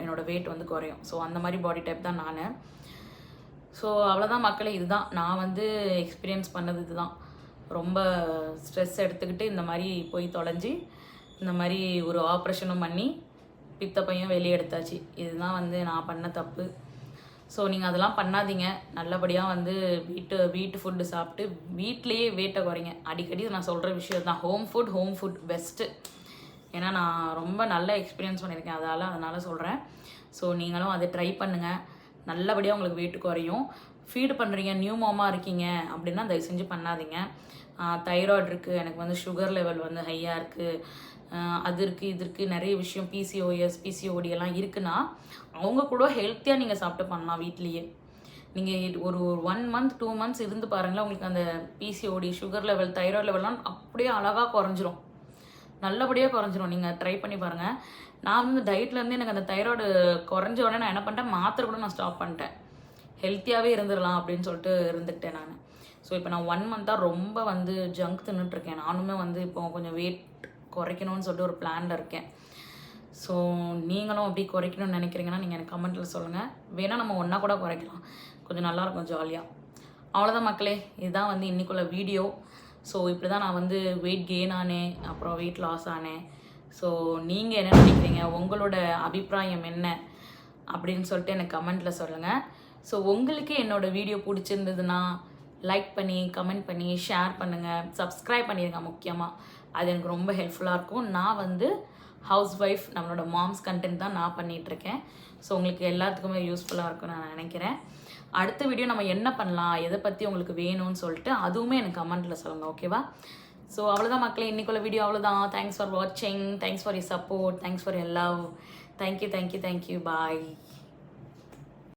என்னோடய வெயிட் வந்து குறையும். ஸோ அந்த மாதிரி பாடி டைப் தான் நான். ஸோ அவ்வளோதான் மக்களே. இதுதான் நான் வந்து எக்ஸ்பீரியன்ஸ் பண்ணது. இதுதான் ரொம்ப ஸ்ட்ரெஸ் எடுத்துக்கிட்டு இந்த மாதிரி போய் தொலைஞ்சி இந்த மாதிரி ஒரு ஆப்ரேஷனும் பண்ணி பித்தப்பையும் வெளியே எடுத்தாச்சு. இதுதான் வந்து நான் பண்ண தப்பு. ஸோ நீங்கள் அதெல்லாம் பண்ணாதீங்க. நல்லபடியாக வந்து வீட்டு ஃபுட்டு சாப்பிட்டு வீட்லேயே வெயிட்டை குறைங்க. அடிக்கடி நான் சொல்கிற விஷயம் தான், ஹோம் ஃபுட் பெஸ்ட்டு. ஏன்னா நான் ரொம்ப நல்ல எக்ஸ்பீரியன்ஸ் பண்ணியிருக்கேன் அதனால் சொல்கிறேன். ஸோ நீங்களும் அதை ட்ரை பண்ணுங்கள். நல்லபடியாக உங்களுக்கு வெயிட் குறையும். ஃபீடு பண்ணுறீங்க, நியூ மாமாக இருக்கீங்க அப்படின்னா தயவு செஞ்சு பண்ணாதீங்க. தைராய்டு இருக்குது, எனக்கு வந்து சுகர் லெவல் வந்து ஹையாக இருக்குது, அது இருக்குது இது இருக்குது, நிறைய விஷயம் பிசிஓடி எல்லாம் இருக்குன்னா அவங்க கூட ஹெல்த்தியாக நீங்கள் சாப்பிட்டு பண்ணலாம் வீட்லேயே. நீங்கள் ஒரு 1 மந்த் 2 மந்த்ஸ் இருந்து பாருங்களேன், உங்களுக்கு அந்த பிசிஓடி, சுகர் லெவல், தைராய்டு லெவல்லாம் அப்படியே அழகாக குறைஞ்சிரும், நல்லபடியாக குறைஞ்சிரும். நீங்கள் ட்ரை பண்ணி பாருங்கள். நான் வந்து டயட்லேருந்து எனக்கு அந்த தைராய்டு குறைஞ்ச உடனே நான் என்ன பண்ணிட்டேன், மாத்திரை கூட நான் ஸ்டாப் பண்ணிட்டேன். ஹெல்த்தியாகவே இருந்துடலாம் அப்படின்னு சொல்லிட்டு இருந்துக்கிட்டேன் நான். ஸோ இப்போ நான் 1 மந்த்தாக ரொம்ப வந்து ஜங்க் தின்னுட்ருக்கேன். நானுமே வந்து இப்போ கொஞ்சம் வெயிட் குறைக்கணும்னு சொல்லிட்டு ஒரு பிளானில் இருக்கேன். ஸோ நீங்களும் அப்படி குறைக்கணும்னு நினைக்கிறீங்கன்னா நீங்கள் எனக்கு கமெண்ட்டில் சொல்லுங்கள். வேணால் நம்ம ஒன்றா கூட குறைக்கலாம், கொஞ்சம் நல்லாயிருக்கும் ஜாலியாக. அவ்வளோதான் மக்களே, இதுதான் வந்து இன்றைக்குள்ள வீடியோ. ஸோ இப்படி தான் நான் வந்து வெயிட் கெயின் ஆனேன், அப்புறம் வெயிட் லாஸ் ஆனேன். ஸோ நீங்கள் என்ன நினைக்கிறீங்க, உங்களோட அபிப்பிராயம் என்ன அப்படின்னு சொல்லிட்டு எனக்கு கமெண்ட்டில் சொல்லுங்கள். ஸோ உங்களுக்கு என்னோடய வீடியோ பிடிச்சிருந்ததுன்னா லைக் பண்ணி, கமெண்ட் பண்ணி, ஷேர் பண்ணுங்கள், சப்ஸ்கிரைப் பண்ணிடுங்க. முக்கியமாக அது எனக்கு ரொம்ப ஹெல்ப்ஃபுல்லாக இருக்கும். நான் வந்து ஹவுஸ் ஒய்ஃப், நம்மளோட மாம்ஸ் கண்டென்ட் தான் நான் பண்ணிகிட்ருக்கேன். ஸோ உங்களுக்கு எல்லாத்துக்குமே யூஸ்ஃபுல்லாக இருக்கும்னு நான் நினைக்கிறேன். அடுத்த வீடியோ நம்ம என்ன பண்ணலாம், எதை பற்றி உங்களுக்கு வேணும்னு சொல்லிட்டு அதுவுமே எனக்கு கமெண்ட்டில் சொல்லுங்கள், ஓகேவா? ஸோ அவ்வளோதான் மக்களே, இன்றைக்குள்ள வீடியோ அவ்வளோதான். தேங்க்ஸ் ஃபார் வாட்சிங், thanks for your support, thanks for your love. Thank you. Bye.